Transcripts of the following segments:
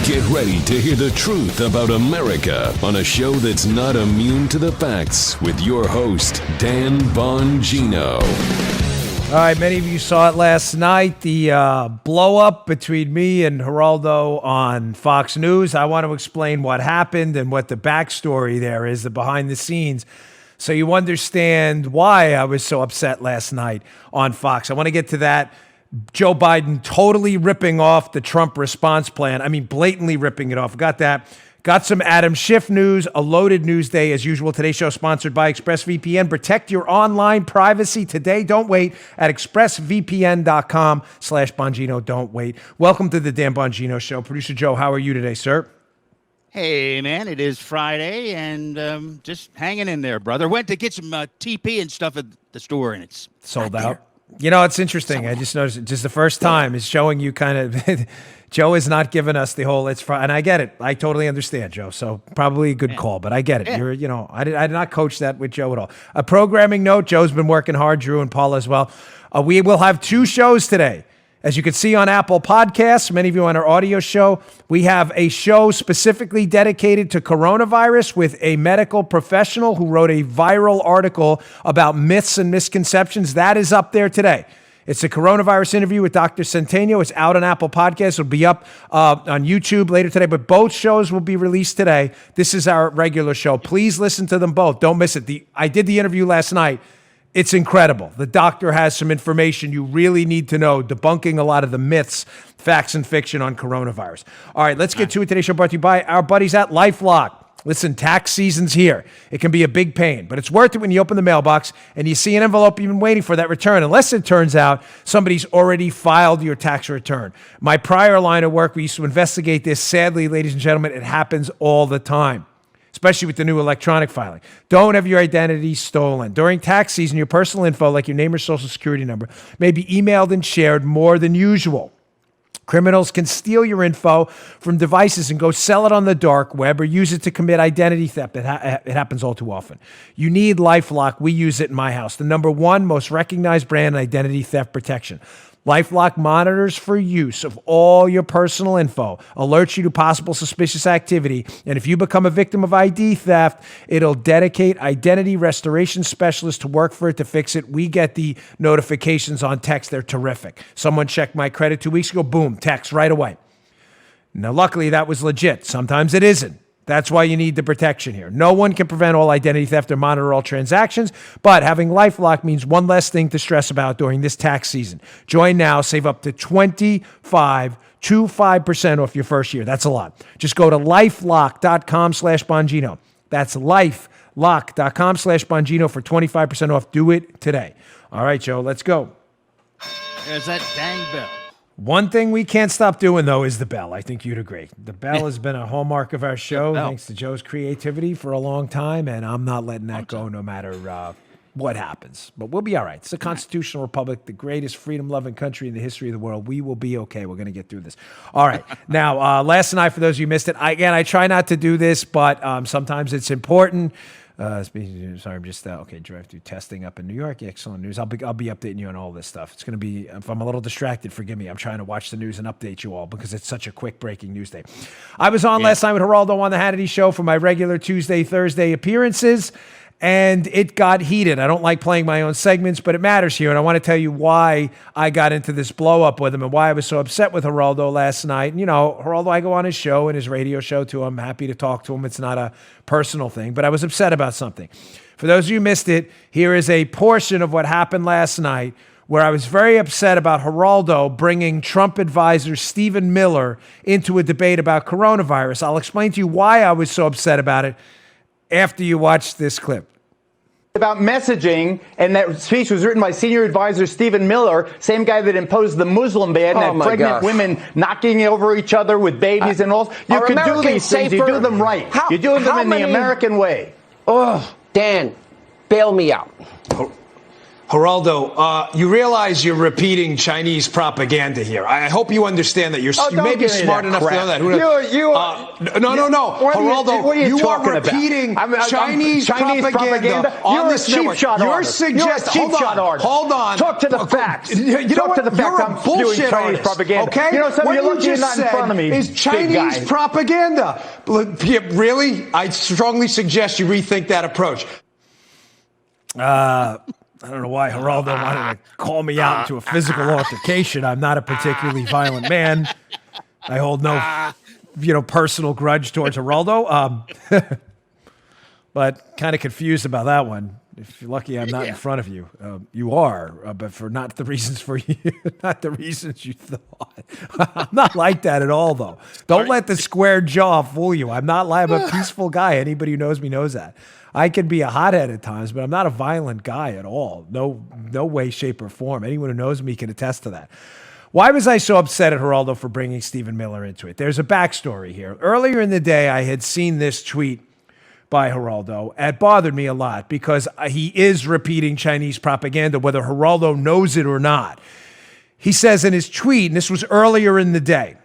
Get ready to hear the truth about America on a show that's not immune to the facts with your host, Dan Bongino. All right, many of you saw it last night, the blow-up between me and Geraldo on Fox News. I want to explain what happened and what the backstory there is, the behind the scenes, so you understand why I was so upset last night on Fox. I want to get to that. Joe Biden totally ripping off the Trump response plan. I mean, blatantly ripping it off. Got that. Got some Adam Schiff news, a loaded news day as usual. Today's show sponsored by ExpressVPN. Protect your online privacy today. Don't wait at expressvpn.com/Bongino. Don't wait. Welcome to the Dan Bongino Show. Producer Joe, how are you today, sir? Hey, man, it is Friday and just hanging in there, brother. Went to get some TP and stuff at the store and it's sold out. You know, it's interesting. I just noticed just the first time is showing you kind of Joe is not giving us the whole and I get it. I totally understand, Joe. So probably a good call, but I get it. Yeah. I did not coach that with Joe at all. A programming note, Joe's been working hard, Drew and Paula as well. We will have two shows today. As you can see on Apple Podcasts, many of you on our audio show, we have a show specifically dedicated to coronavirus with a medical professional who wrote a viral article about myths and misconceptions. That is up there today. It's a coronavirus interview with Dr. Centeno. It's out on Apple Podcasts. It'll be up on YouTube later today, but both shows will be released today. This is our regular show. Please listen to them both. Don't miss it. I did the interview last night. It's incredible. The doctor has some information you really need to know, debunking a lot of the myths, facts, and fiction on coronavirus. All right, let's get to it. Today's show brought to you by our buddies at LifeLock. Listen, tax season's here. It can be a big pain, but it's worth it when you open the mailbox and you see an envelope you've been waiting for that return, unless it turns out somebody's already filed your tax return. My prior line of work, we used to investigate this. Sadly, ladies and gentlemen, it happens all the time, especially with the new electronic filing. Don't have your identity stolen. During tax season, your personal info, like your name or social security number, may be emailed and shared more than usual. Criminals can steal your info from devices and go sell it on the dark web or use it to commit identity theft. It happens all too often. You need LifeLock. We use it in my house. The number one most recognized brand in identity theft protection. LifeLock monitors for use of all your personal info, alerts you to possible suspicious activity, and if you become a victim of ID theft, it'll dedicate identity restoration specialists to work for it to fix it. We get the notifications on text. They're terrific. Someone checked my credit 2 weeks ago. Boom, text right away. Now, luckily, that was legit. Sometimes it isn't. That's why you need the protection here. No one can prevent all identity theft or monitor all transactions, but having LifeLock means one less thing to stress about during this tax season. Join now, save up to 25% off your first year. That's a lot. Just go to lifelock.com/Bongino. That's lifelock.com/Bongino for 25% off. Do it today. All right, Joe, let's go. There's that dang bell. One thing we can't stop doing, though, is the bell. I think you'd agree. The bell has been a hallmark of our show, thanks to Joe's creativity for a long time, and I'm not letting that go no matter what happens. But we'll be all right. It's a constitutional republic, the greatest freedom-loving country in the history of the world. We will be okay. We're going to get through this. All right. Now, last night, for those of you who missed it, I try not to do this, but sometimes it's important. Sorry, I'm just drive-through testing up in New York. Excellent news. I'll be updating you on all this stuff. It's going to be, if I'm a little distracted, forgive me. I'm trying to watch the news and update you all because it's such a quick breaking news day. I was on last night with Geraldo on the Hannity Show for my regular Tuesday, Thursday appearances, and it got heated. I don't like playing my own segments, but it matters here, and I want to tell you why I got into this blow-up with him and why I was so upset with Geraldo last night. And, Geraldo, I go on his show and his radio show, too. I'm happy to talk to him. It's not a personal thing, but I was upset about something. For those of you who missed it, here is a portion of what happened last night where I was very upset about Geraldo bringing Trump advisor Stephen Miller into a debate about coronavirus. I'll explain to you why I was so upset about it after you watch this clip. About messaging, and that speech was written by senior advisor Stephen Miller, same guy that imposed the Muslim ban, that pregnant women knocking over each other with babies and all. You can do these things. You do them right. You do them in the American way. Oh, Dan, bail me out. Geraldo, you realize you're repeating Chinese propaganda here. I hope you understand that. You may be smart enough to know that. No. Geraldo, you are repeating Chinese propaganda on this network. You're suggesting. Hold on. Talk to the facts. Talk to the facts. You're a bullshit artist, propaganda. okay? You know, What you're you just not in front of me, said is Chinese propaganda. Really? I strongly suggest you rethink that approach. I don't know why Geraldo wanted to call me out into a physical altercation. I'm not a particularly violent man. I hold no, personal grudge towards Geraldo. But kind of confused about that one. If you're lucky, I'm not in front of you. You are, but for not the reasons you thought. I'm not like that at all, though. Don't let the square jaw fool you. I'm a peaceful guy. Anybody who knows me knows that. I can be a hothead at times, but I'm not a violent guy at all. No way, shape, or form. Anyone who knows me can attest to that. Why was I so upset at Geraldo for bringing Stephen Miller into it? There's a backstory here. Earlier in the day, I had seen this tweet by Geraldo. It bothered me a lot because he is repeating Chinese propaganda, whether Geraldo knows it or not. He says in his tweet, and this was earlier in the day,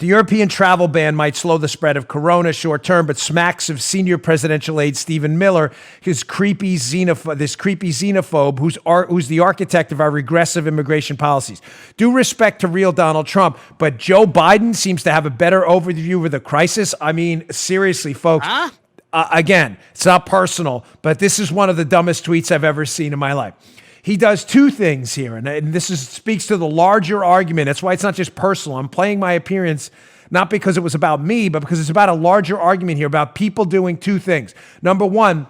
the European travel ban might slow the spread of corona short term, but smacks of senior presidential aide Stephen Miller, this creepy xenophobe who's the architect of our regressive immigration policies. Due respect to real Donald Trump, but Joe Biden seems to have a better overview of the crisis. I mean, seriously, folks. Again, it's not personal, but this is one of the dumbest tweets I've ever seen in my life. He does two things here, and this speaks to the larger argument. That's why it's not just personal. I'm playing my appearance not because it was about me, but because it's about a larger argument here about people doing two things. Number one,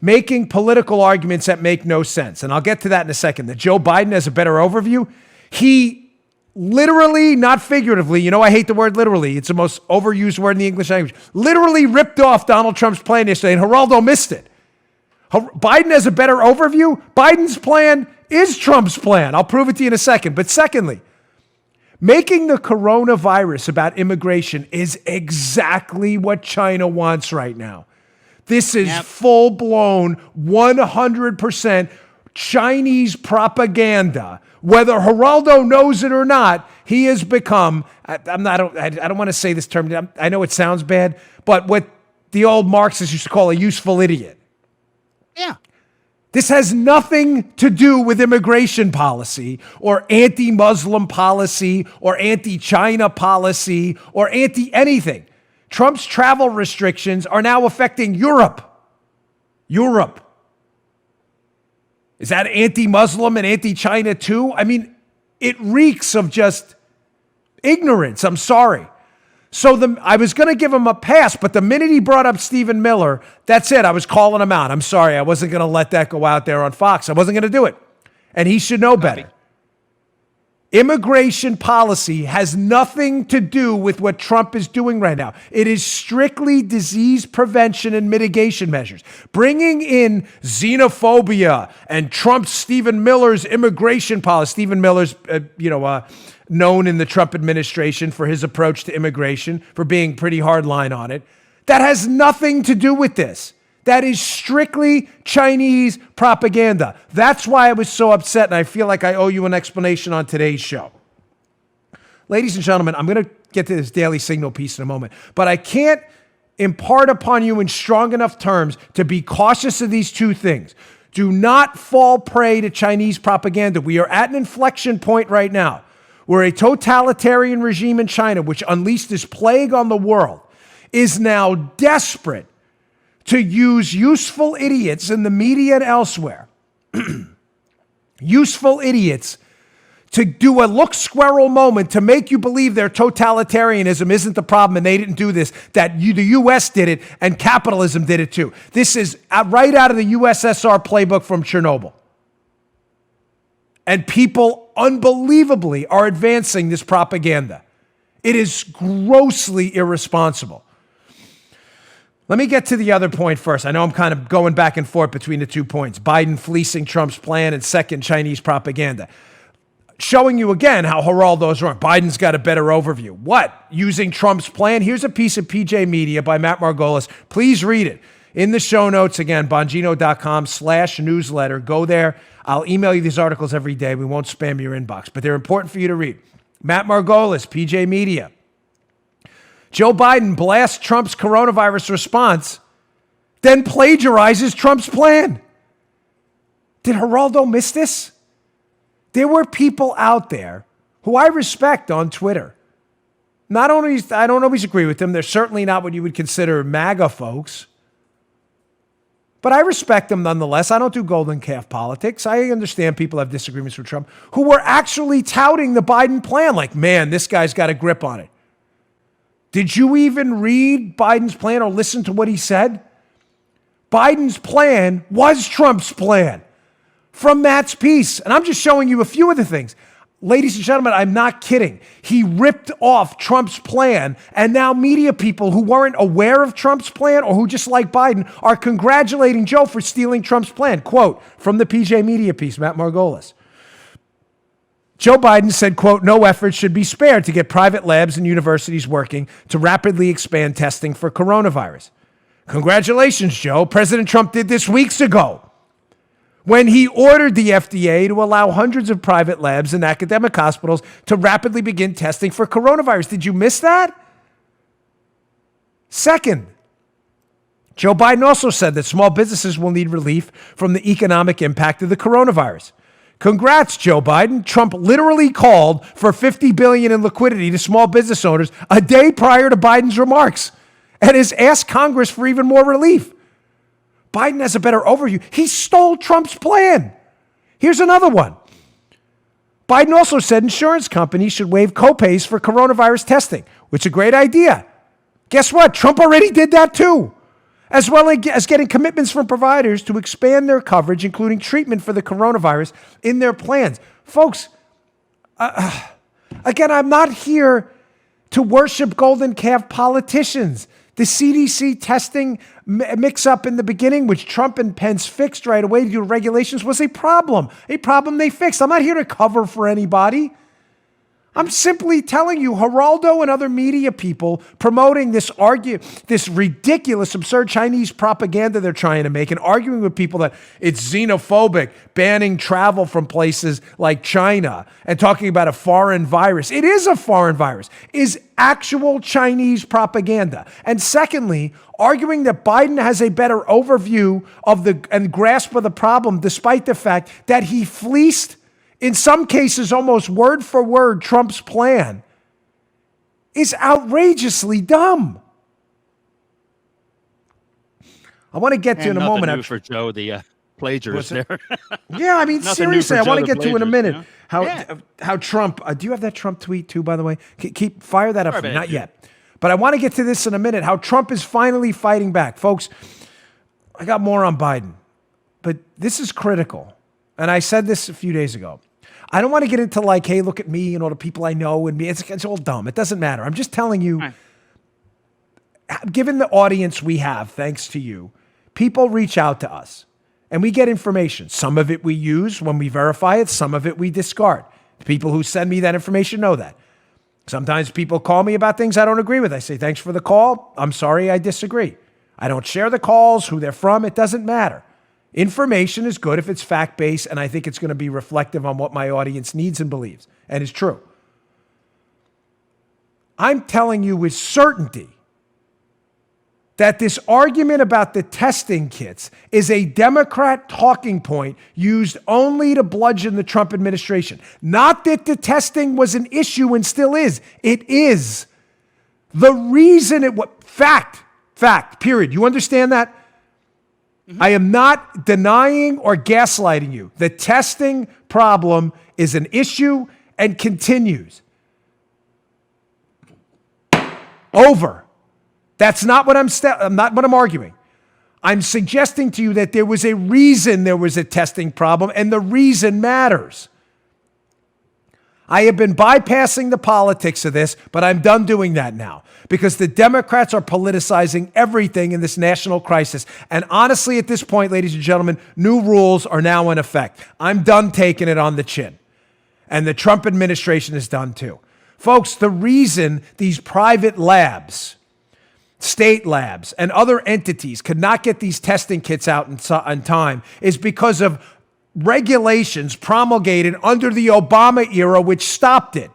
making political arguments that make no sense. And I'll get to that in a second. That Joe Biden has a better overview. He literally, not figuratively, I hate the word literally. It's the most overused word in the English language. Literally ripped off Donald Trump's plan yesterday, and Geraldo missed it. Biden has a better overview. Biden's plan is Trump's plan. I'll prove it to you in a second. But secondly, making the coronavirus about immigration is exactly what China wants right now. This is full-blown 100% Chinese propaganda. Whether Geraldo knows it or not, he has become, I don't want to say this term, I know it sounds bad, but what the old Marxists used to call a useful idiot. Yeah. This has nothing to do with immigration policy or anti-Muslim policy or anti-China policy or anti-anything. Trump's travel restrictions are now affecting Europe. Is that anti-Muslim and anti-China too? I mean, it reeks of just ignorance. I'm sorry. So I was going to give him a pass, but the minute he brought up Stephen Miller, that's it. I was calling him out. I'm sorry. I wasn't going to let that go out there on Fox. I wasn't going to do it. And he should know better. Immigration policy has nothing to do with what Trump is doing right now. It is strictly disease prevention and mitigation measures. Bringing in xenophobia and Stephen Miller's immigration policy. Stephen Miller's, known in the Trump administration for his approach to immigration, for being pretty hardline on it. That has nothing to do with this. That is strictly Chinese propaganda. That's why I was so upset, and I feel like I owe you an explanation on today's show. Ladies and gentlemen, I'm going to get to this Daily Signal piece in a moment, but I can't impart upon you in strong enough terms to be cautious of these two things. Do not fall prey to Chinese propaganda. We are at an inflection point right now where a totalitarian regime in China, which unleashed this plague on the world, is now desperate to use useful idiots in the media and elsewhere, useful idiots to do a look squirrel moment to make you believe their totalitarianism isn't the problem and they didn't do this, that the U.S. did it and capitalism did it too. This is right out of the USSR playbook from Chernobyl. And people unbelievably are advancing this propaganda. It is grossly irresponsible. Let me get to the other point first. I know I'm kind of going back and forth between the 2 points. Biden fleecing Trump's plan and second, Chinese propaganda. Showing you again how Geraldo's wrong. Biden's got a better overview. What? Using Trump's plan? Here's a piece of PJ Media by Matt Margolis. Please read it. In the show notes, again, bongino.com/newsletter. Go there. I'll email you these articles every day. We won't spam your inbox, but they're important for you to read. Matt Margolis, PJ Media. Joe Biden blasts Trump's coronavirus response, then plagiarizes Trump's plan. Did Geraldo miss this? There were people out there who I respect on Twitter. I don't always agree with them. They're certainly not what you would consider MAGA folks. But I respect them nonetheless. I don't do golden calf politics. I understand people have disagreements with Trump who were actually touting the Biden plan. Like, man, this guy's got a grip on it. Did you even read Biden's plan or listen to what he said? Biden's plan was Trump's plan from Matt's piece. And I'm just showing you a few of the things. Ladies and gentlemen, I'm not kidding. He ripped off Trump's plan, and now media people who weren't aware of Trump's plan or who just like Biden are congratulating Joe for stealing Trump's plan. Quote from the PJ Media piece, Matt Margolis. Joe Biden said, quote, no effort should be spared to get private labs and universities working to rapidly expand testing for coronavirus. Congratulations, Joe. President Trump did this weeks ago when he ordered the FDA to allow hundreds of private labs and academic hospitals to rapidly begin testing for coronavirus. Did you miss that? Second, Joe Biden also said that small businesses will need relief from the economic impact of the coronavirus. Congrats, Joe Biden. Trump literally called for $50 billion in liquidity to small business owners a day prior to Biden's remarks and has asked Congress for even more relief. Biden has a better overview. He stole Trump's plan. Here's another one. Biden also said insurance companies should waive copays for coronavirus testing, which is a great idea. Guess what? Trump already did that too, as well as getting commitments from providers to expand their coverage, including treatment for the coronavirus in their plans. Folks, again, I'm not here to worship golden calf politicians. The CDC testing mix-up in the beginning, which Trump and Pence fixed right away due to regulations, was a problem they fixed. I'm not here to cover for anybody. I'm simply telling you, Geraldo and other media people promoting this ridiculous, absurd Chinese propaganda they're trying to make and arguing with people that it's xenophobic, banning travel from places like China and talking about a foreign virus. It is a foreign virus, is actual Chinese propaganda. And secondly, arguing that Biden has a better overview of and grasp of the problem, despite the fact that he fleeced, in some cases, almost word for word, Trump's plan, is outrageously dumb. I want to get to in a moment. Nothing new for Joe, the plagiarist there. Yeah, I mean, seriously, I want to get to in a minute. You know? How Trump, do you have that Trump tweet too, by the way? Fire that up for me. Not yet. But I want to get to this in a minute, how Trump is finally fighting back. Folks, I got more on Biden, but this is critical. And I said this a few days ago. I don't want to get into like, hey, look at me and all the people I know and me. It's all dumb. It doesn't matter. I'm just telling you, given the audience we have, thanks to you, people reach out to us and we get information. Some of it we use when we verify it. Some of it we discard. The people who send me that information know that. Sometimes people call me about things I don't agree with. I say, thanks for the call. I'm sorry, I disagree. I don't share the calls, who they're from. It doesn't matter. Information is good if it's fact-based, and I think it's going to be reflective on what my audience needs and believes, and is true. I'm telling you with certainty that this argument about the testing kits is a Democrat talking point used only to bludgeon the Trump administration. Not that the testing was an issue and still is. It is. The reason it was, fact, period. You understand that? Mm-hmm. I am not denying or gaslighting you. The testing problem is an issue and continues. Over. That's not what I'm arguing. I'm suggesting to you that there was a reason there was a testing problem, and the reason matters. I have been bypassing the politics of this, but I'm done doing that now because the Democrats are politicizing everything in this national crisis. And honestly, at this point, ladies and gentlemen, new rules are now in effect. I'm done taking it on the chin. And the Trump administration is done too. Folks, the reason these private labs, state labs and other entities could not get these testing kits out in time is because of regulations promulgated under the Obama era, which stopped it,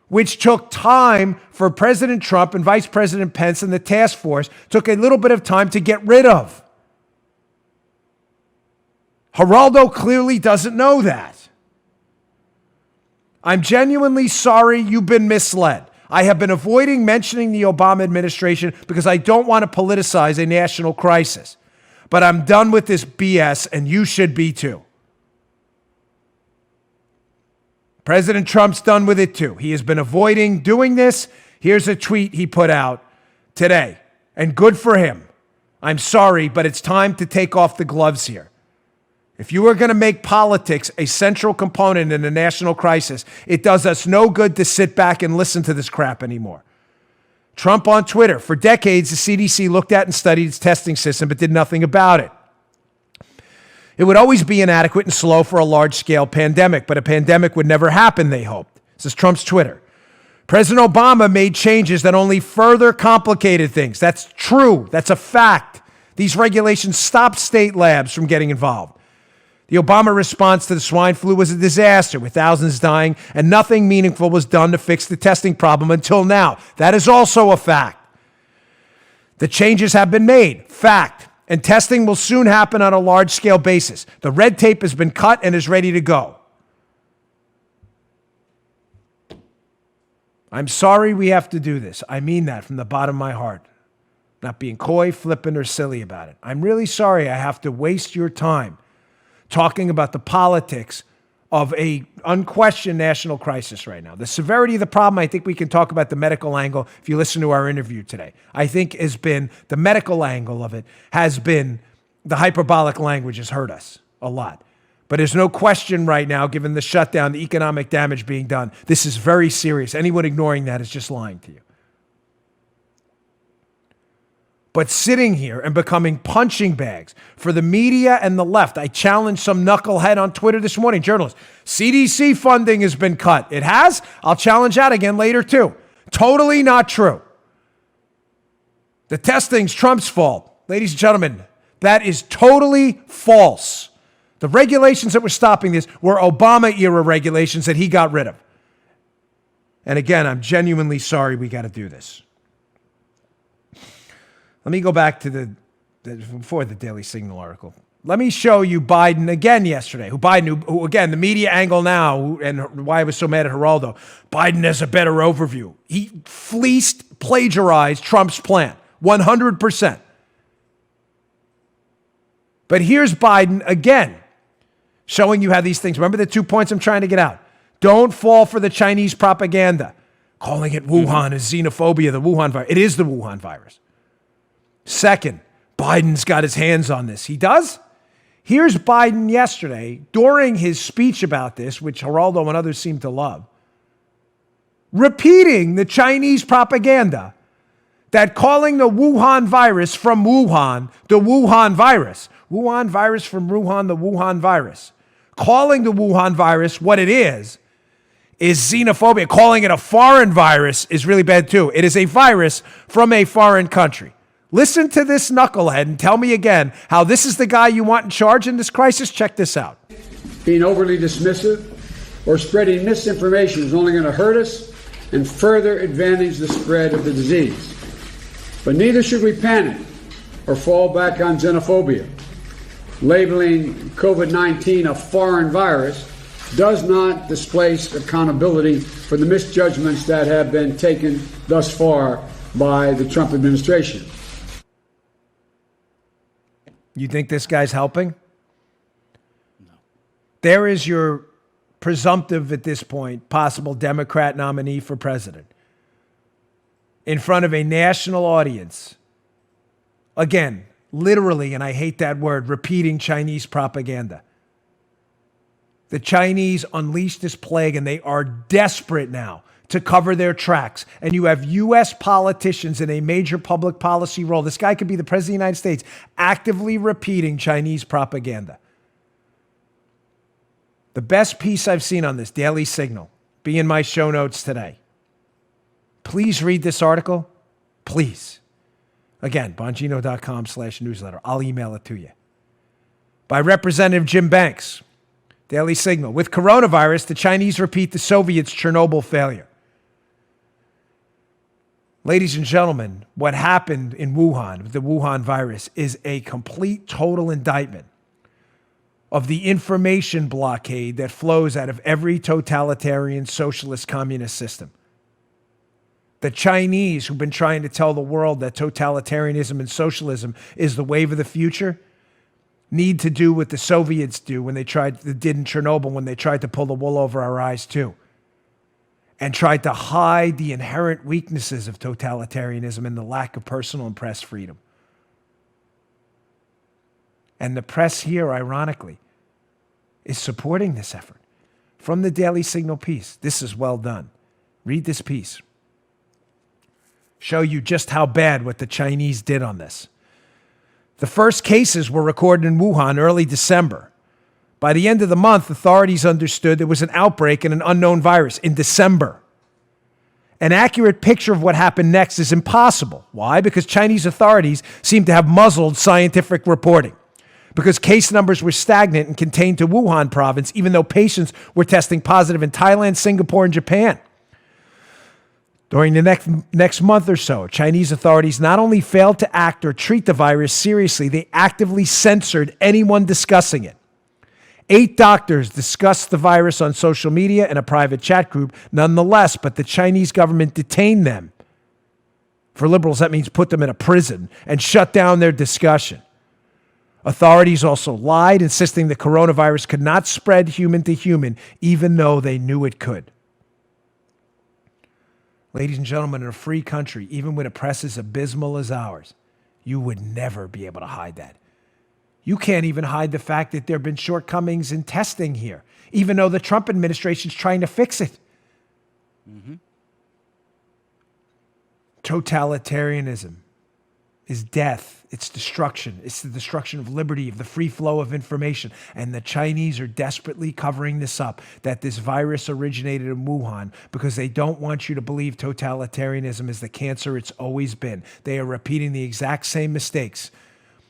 which took time for President Trump and Vice President Pence and the task force, took a little bit of time to get rid of. Geraldo clearly doesn't know that. I'm genuinely sorry you've been misled. I have been avoiding mentioning the Obama administration because I don't want to politicize a national crisis. But I'm done with this BS, and you should be too. President Trump's done with it too. He has been avoiding doing this. Here's a tweet he put out today, and good for him. I'm sorry, but it's time to take off the gloves here. If you are going to make politics a central component in a national crisis, it does us no good to sit back and listen to this crap anymore. Trump on Twitter. For decades, the CDC looked at and studied its testing system, but did nothing about it. It would always be inadequate and slow for a large-scale pandemic, but a pandemic would never happen, they hoped. This is Trump's Twitter. President Obama made changes that only further complicated things. That's true. That's a fact. These regulations stopped state labs from getting involved. The Obama response to the swine flu was a disaster, with thousands dying, and nothing meaningful was done to fix the testing problem until now. That is also a fact. The changes have been made. Fact. And testing will soon happen on a large-scale basis. The red tape has been cut and is ready to go. I'm sorry we have to do this. I mean that from the bottom of my heart. Not being coy, flippant, or silly about it. I'm really sorry I have to waste your time talking about the politics of a unquestioned national crisis right now. The severity of the problem, I think we can talk about the medical angle if you listen to our interview today. I think has been the medical angle of it has been the hyperbolic language has hurt us a lot. But there's no question right now, given the shutdown, the economic damage being done, this is very serious. Anyone ignoring that is just lying to you. But sitting here and becoming punching bags for the media and the left. I challenged some knucklehead on Twitter this morning, journalist. CDC funding has been cut. It has? I'll challenge that again later too. Totally not true. The testing's Trump's fault. Ladies and gentlemen, that is totally false. The regulations that were stopping this were Obama-era regulations that he got rid of. And again, I'm genuinely sorry we got to do this. Let me go back to before the Daily Signal article. Let me show you Biden again yesterday. Who again, the media angle now, and why I was so mad at Geraldo. Biden has a better overview. He fleeced, plagiarized Trump's plan, 100%. But here's Biden again, showing you how these things, remember the 2 points I'm trying to get out. Don't fall for the Chinese propaganda, calling it Wuhan is xenophobia, the Wuhan virus. It is the Wuhan virus. Second, Biden's got his hands on this. He does? Here's Biden yesterday, during his speech about this, which Geraldo and others seem to love, repeating the Chinese propaganda that calling the Wuhan virus from Wuhan the Wuhan virus from Wuhan, the Wuhan virus, calling the Wuhan virus what it is xenophobia. Calling it a foreign virus is really bad too. It is a virus from a foreign country. Listen to this knucklehead and tell me again how this is the guy you want in charge in this crisis. Check this out. Being overly dismissive or spreading misinformation is only going to hurt us and further advantage the spread of the disease. But neither should we panic or fall back on xenophobia. Labeling COVID-19 a foreign virus does not displace accountability for the misjudgments that have been taken thus far by the Trump administration. You think this guy's helping? No. There is your presumptive, at this point, possible Democrat nominee for president in front of a national audience. Again, literally, and I hate that word, repeating Chinese propaganda. The Chinese unleashed this plague, and they are desperate now to cover their tracks. And you have U.S. politicians in a major public policy role. This guy could be the president of the United States, actively repeating Chinese propaganda. The best piece I've seen on this, Daily Signal, be in my show notes today. Please read this article. Please. Again, bongino.com/newsletter. I'll email it to you. By Representative Jim Banks, Daily Signal. With coronavirus, the Chinese repeat the Soviets' Chernobyl failure. Ladies and gentlemen, what happened in Wuhan with the Wuhan virus is a complete, total indictment of the information blockade that flows out of every totalitarian, socialist, communist system. The Chinese, who've been trying to tell the world that totalitarianism and socialism is the wave of the future, need to do what the Soviets did in Chernobyl when they tried to pull the wool over our eyes too, and tried to hide the inherent weaknesses of totalitarianism and the lack of personal and press freedom. And the press here, ironically, is supporting this effort. From the Daily Signal piece, this is well done. Read this piece. Show you just how bad what the Chinese did on this. The first cases were recorded in Wuhan early December. By the end of the month, authorities understood there was an outbreak in an unknown virus in December. An accurate picture of what happened next is impossible. Why? Because Chinese authorities seem to have muzzled scientific reporting. Because case numbers were stagnant and contained to Wuhan province, even though patients were testing positive in Thailand, Singapore, and Japan. During the next month or so, Chinese authorities not only failed to act or treat the virus seriously, they actively censored anyone discussing it. 8 doctors discussed the virus on social media and a private chat group nonetheless, but the Chinese government detained them. For liberals, that means put them in a prison and shut down their discussion. Authorities also lied, insisting the coronavirus could not spread human to human, even though they knew it could. Ladies and gentlemen, in a free country, even when a press is abysmal as ours, you would never be able to hide that. You can't even hide the fact that there have been shortcomings in testing here, even though the Trump administration is trying to fix it. Mm-hmm. Totalitarianism is death. It's destruction. It's the destruction of liberty, of the free flow of information. And the Chinese are desperately covering this up, that this virus originated in Wuhan, because they don't want you to believe totalitarianism is the cancer it's always been. They are repeating the exact same mistakes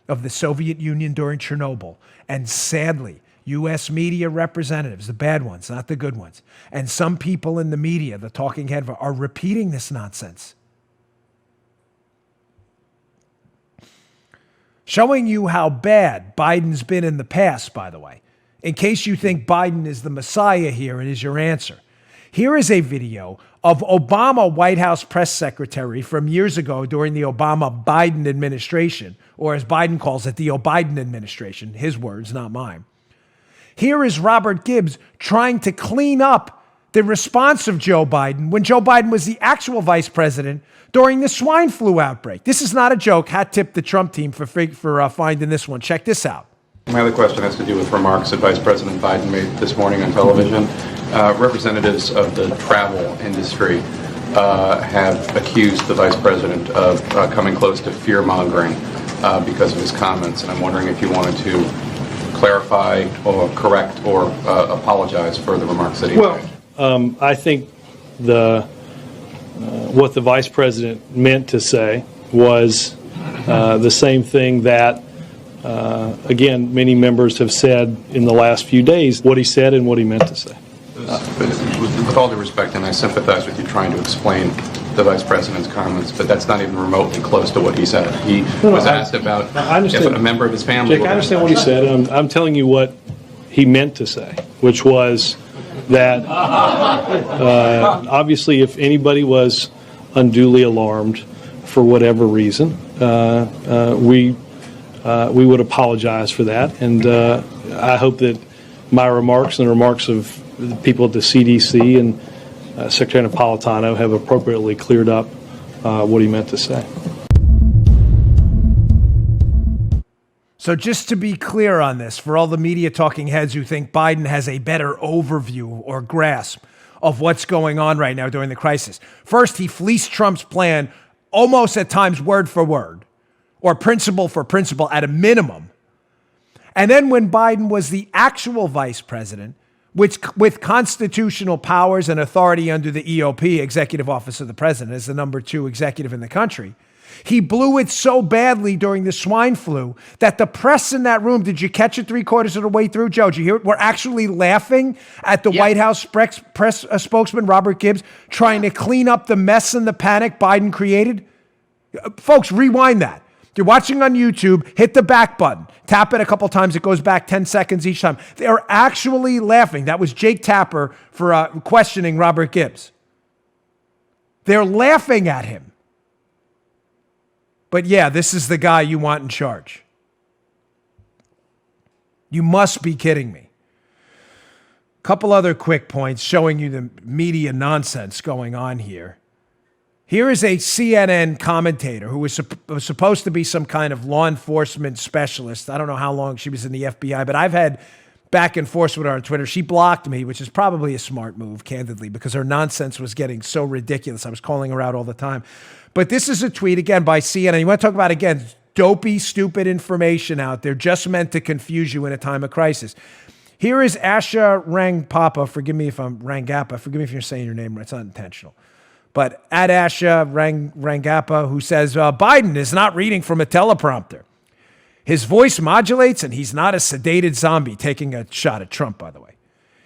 of the Soviet Union during Chernobyl. And sadly, U.S. media representatives, the bad ones, not the good ones, and some people in the media, the talking head, are repeating this nonsense. Showing you how bad Biden's been in the past, by the way, in case you think Biden is the Messiah here and is your answer. Here is a video of Obama White House press secretary from years ago during the Obama-Biden administration, or as Biden calls it, the O'Biden administration. His words, not mine. Here is Robert Gibbs trying to clean up the response of Joe Biden when Joe Biden was the actual vice president during the swine flu outbreak. This is not a joke. Hat tip the Trump team for finding this one. Check this out. My other question has to do with remarks that Vice President Biden made this morning on television. Representatives of the travel industry have accused the Vice President of coming close to fear-mongering because of his comments, and I'm wondering if you wanted to clarify or correct or apologize for the remarks that he made. I think what the Vice President meant to say was the same thing that again, many members have said in the last few days, what he said and what he meant to say. With all due respect, and I sympathize with you trying to explain the Vice President's comments, but that's not even remotely close to what he said. He was asked about if a member of his family... Jake, I understand what he said, and I'm telling you what he meant to say, which was that obviously if anybody was unduly alarmed for whatever reason, we would apologize for that, and I hope that my remarks and the remarks of the people at the CDC and Secretary Napolitano have appropriately cleared up what he meant to say. So just to be clear on this, for all the media talking heads who think Biden has a better overview or grasp of what's going on right now during the crisis. First, he fleeced Trump's plan almost at times word for word, or principle for principle at a minimum. And then when Biden was the actual vice president, with constitutional powers and authority under the EOP, Executive Office of the President, as the number 2 executive in the country, He blew it so badly during the swine flu that the press in that room, did you catch it 3/4 of the way through, Joe? Did you hear it? We're actually laughing at the White House press spokesman, Robert Gibbs, trying to clean up the mess and the panic Biden created. Folks, rewind that. You're watching on YouTube, hit the back button. Tap it a couple times. It goes back 10 seconds each time. They're actually laughing. That was Jake Tapper for questioning Robert Gibbs. They're laughing at him. But yeah, this is the guy you want in charge. You must be kidding me. Couple other quick points showing you the media nonsense going on here. Here is a CNN commentator who was supposed to be some kind of law enforcement specialist. I don't know how long she was in the FBI, but I've had back and forth with her on Twitter. She blocked me, which is probably a smart move, candidly, because her nonsense was getting so ridiculous. I was calling her out all the time. But this is a tweet, again, by CNN. You want to talk about, again, dopey, stupid information out there just meant to confuse you in a time of crisis. Here is Asha Rangappa. Forgive me if you're saying your name right. It's not intentional. But at Asha Rangappa, who says, Biden is not reading from a teleprompter. His voice modulates, and he's not a sedated zombie taking a shot at Trump, by the way.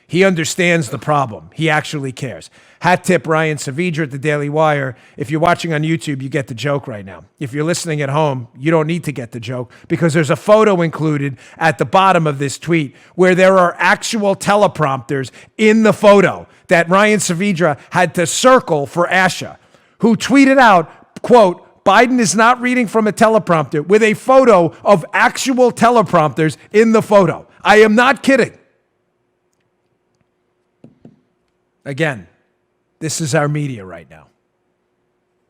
He understands the problem. He actually cares. Hat tip Ryan Savidra at the Daily Wire. If you're watching on YouTube, you get the joke right now. If you're listening at home, you don't need to get the joke because there's a photo included at the bottom of this tweet where there are actual teleprompters in the photo that Ryan Savidra had to circle for Asha, who tweeted out, quote, Biden is not reading from a teleprompter with a photo of actual teleprompters in the photo. I am not kidding. Again, this is our media right now.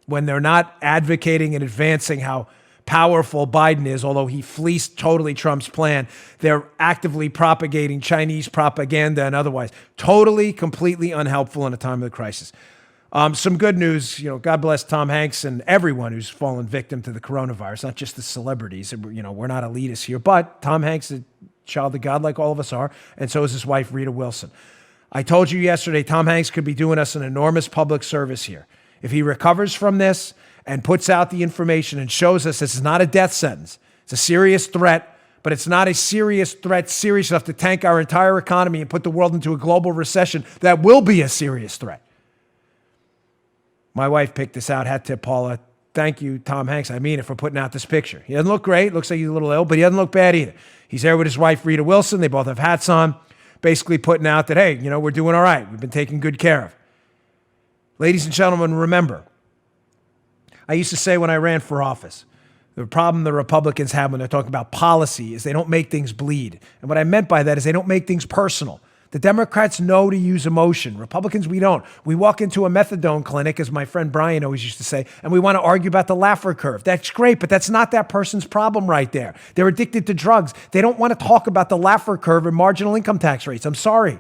When they're not advocating and advancing how powerful Biden is, although he fleeced totally Trump's plan, they're actively propagating Chinese propaganda and otherwise. Totally, completely unhelpful in a time of the crisis. Some good news, God bless Tom Hanks and everyone who's fallen victim to the coronavirus, not just the celebrities. We're not elitists here, but Tom Hanks is a child of God like all of us are, and so is his wife, Rita Wilson. I told you yesterday, Tom Hanks could be doing us an enormous public service here. If he recovers from this and puts out the information and shows us this is not a death sentence, it's a serious threat, but it's not a serious threat serious enough to tank our entire economy and put the world into a global recession, that will be a serious threat. My wife picked this out, hat tip Paula. Thank you, Tom Hanks. I mean it, for putting out this picture. He doesn't look great. Looks like he's a little ill, but he doesn't look bad either. He's there with his wife, Rita Wilson. They both have hats on, basically putting out that, hey, we're doing all right. We've been taken good care of. Ladies and gentlemen, remember, I used to say when I ran for office, the problem the Republicans have when they're talking about policy is they don't make things bleed. And what I meant by that is they don't make things personal. The Democrats know to use emotion. Republicans, we don't. We walk into a methadone clinic, as my friend Brian always used to say, and we want to argue about the Laffer curve. That's great, but that's not that person's problem right there. They're addicted to drugs. They don't want to talk about the Laffer curve and marginal income tax rates. I'm sorry.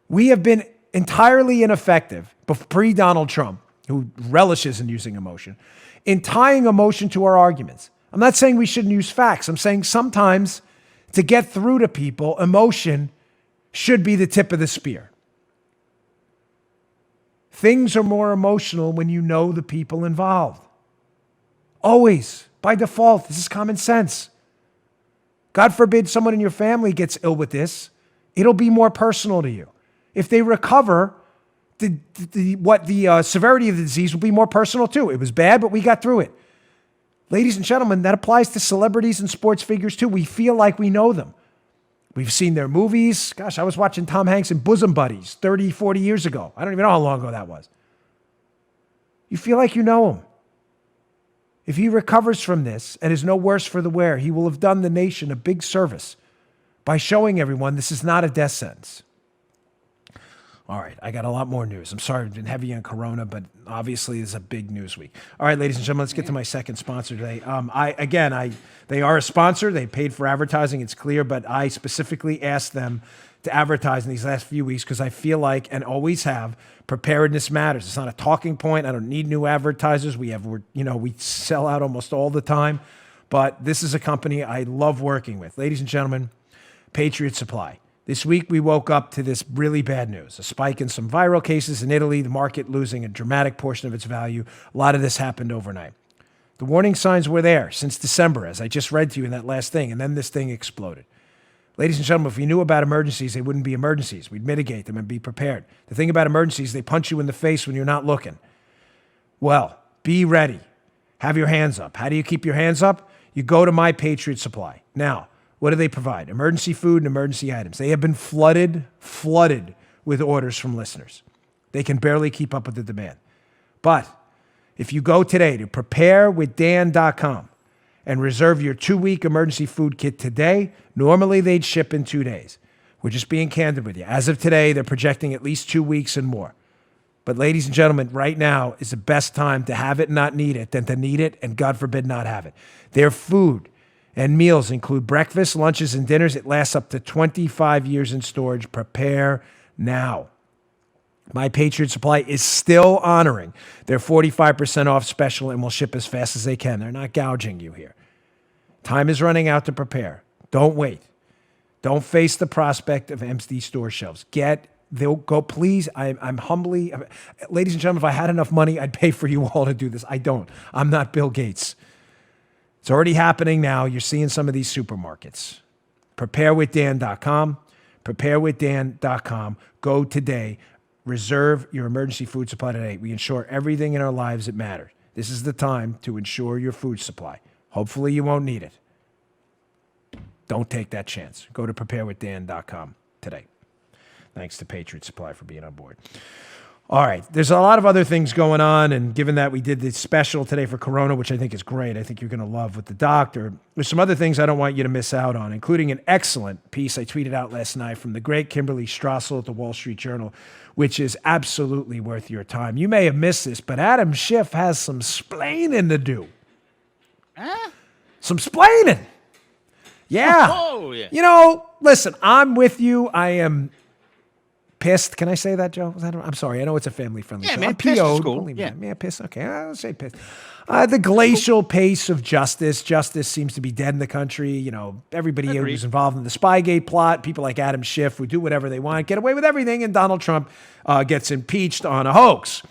We have been entirely ineffective, pre-Donald Trump, who relishes in using emotion, in tying emotion to our arguments. I'm not saying we shouldn't use facts. I'm saying sometimes to get through to people, emotion should be the tip of the spear. Things are more emotional when you know the people involved. Always, by default, this is common sense. God forbid someone in your family gets ill with this, it'll be more personal to you. If they recover, the severity of the disease will be more personal too. It was bad, but we got through it. Ladies and gentlemen, that applies to celebrities and sports figures too. We feel like we know them. We've seen their movies. Gosh, I was watching Tom Hanks in Bosom Buddies 30, 40 years ago. I don't even know how long ago that was. You feel like you know him. If he recovers from this and is no worse for the wear, he will have done the nation a big service by showing everyone this is not a death sentence. All right, I got a lot more news. I'm sorry, I've been heavy on Corona, but obviously it's a big news week. All right, ladies and gentlemen, let's get to my second sponsor today. They are a sponsor. They paid for advertising, it's clear, but I specifically asked them to advertise in these last few weeks because I feel like, and always have, preparedness matters. It's not a talking point. I don't need new advertisers. We sell out almost all the time, but this is a company I love working with. Ladies and gentlemen, Patriot Supply. This week, we woke up to this really bad news. A spike in some viral cases in Italy, the market losing a dramatic portion of its value. A lot of this happened overnight. The warning signs were there since December, as I just read to you in that last thing, and then this thing exploded. Ladies and gentlemen, if we knew about emergencies, they wouldn't be emergencies. We'd mitigate them and be prepared. The thing about emergencies, they punch you in the face when you're not looking. Well, be ready. Have your hands up. How do you keep your hands up? You go to My Patriot Supply. Now, what do they provide? Emergency food and emergency items. They have been flooded with orders from listeners. They can barely keep up with the demand. But if you go today to preparewithdan.com and reserve your 2-week emergency food kit today, normally they'd ship in 2 days. We're just being candid with you. As of today, they're projecting at least 2 weeks and more. But ladies and gentlemen, right now is the best time to have it and not need it than to need it and, God forbid, not have it. Their food and meals include breakfast, lunches, and dinners. It lasts up to 25 years in storage. Prepare now. My Patriot Supply is still honoring their 45% off special and will ship as fast as they can. They're not gouging you here. Time is running out to prepare. Don't wait. Don't face the prospect of empty store shelves. They'll go, please. I'm humbly, ladies and gentlemen, if I had enough money, I'd pay for you all to do this. I don't. I'm not Bill Gates. It's already happening now. You're seeing some of these supermarkets. Preparewithdan.com. Preparewithdan.com. Go today. Reserve your emergency food supply today. We ensure everything in our lives that matters. This is the time to ensure your food supply. Hopefully you won't need it. Don't take that chance. Go to preparewithdan.com today. Thanks to Patriot Supply for being on board. All right. There's a lot of other things going on, and given that we did the special today for Corona, which I think is great, I think you're going to love with the doctor, there's some other things I don't want you to miss out on, including an excellent piece I tweeted out last night from the great Kimberly Strassel at the Wall Street Journal, which is absolutely worth your time. You may have missed this, but Adam Schiff has some splaining to do. Huh? Some splaining. Yeah. Oh, yeah. You know, listen, I'm with you. I am pissed. Can I say that, Joe? I'm sorry. I know it's a family-friendly show. Man, I'm pissed is PO'd. cool. Yeah, pissed. Okay, I'll say pissed. The glacial pace of justice. Justice seems to be dead in the country. You know, everybody who's involved in the Spygate plot, people like Adam Schiff who do whatever they want, get away with everything, and Donald Trump gets impeached on a hoax.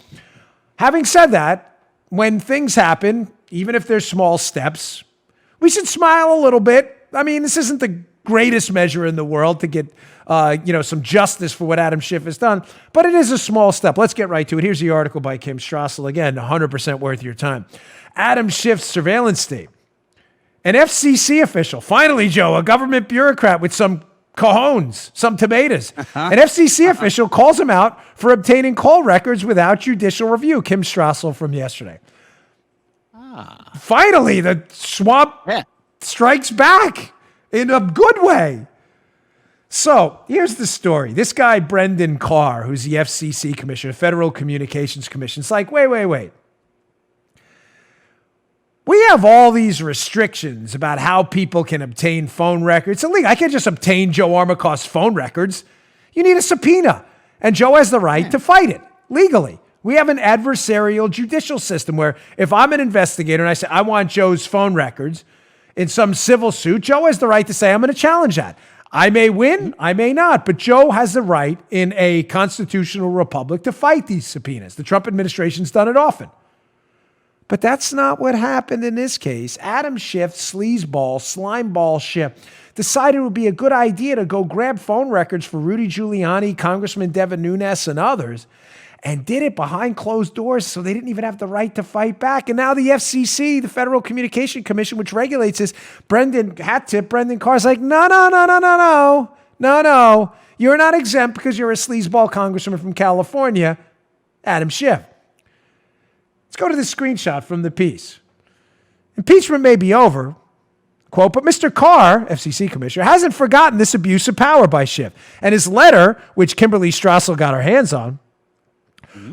Having said that, when things happen, even if there's small steps, we should smile a little bit. I mean, this isn't the greatest measure in the world to get some justice for what Adam Schiff has done, but it is a small step. Let's get right to it. Here's the article by Kim Strassel. Again, 100% worth your time. Adam Schiff's surveillance state. An FCC official, finally, Joe, a government bureaucrat with some cojones, some tomatoes. An FCC official calls him out for obtaining call records without judicial review. Kim Strassel from yesterday. Finally, the swamp strikes back in a good way. So here's the story. This guy, Brendan Carr, who's the FCC commissioner, Federal Communications Commission, it's like, wait. We have all these restrictions about how people can obtain phone records. It's illegal. I can't just obtain Joe Armacost's phone records. You need a subpoena. And Joe has the right to fight it legally. We have an adversarial judicial system where if I'm an investigator and I say, I want Joe's phone records in some civil suit, Joe has the right to say, I'm going to challenge that. I may win, I may not, but Joe has the right in a constitutional republic to fight these subpoenas. The Trump administration's done it often. But that's not what happened in this case. Adam Schiff, sleazeball, slimeball Schiff, decided it would be a good idea to go grab phone records for Rudy Giuliani, Congressman Devin Nunes, and others, and did it behind closed doors so they didn't even have the right to fight back. And now the FCC, the Federal Communication Commission, which regulates this, Brendan Carr's like, no. You're not exempt because you're a sleazeball congressman from California, Adam Schiff. Let's go to the screenshot from the piece. Impeachment may be over, quote, but Mr. Carr, FCC commissioner, hasn't forgotten this abuse of power by Schiff. And his letter, which Kimberly Strassel got her hands on,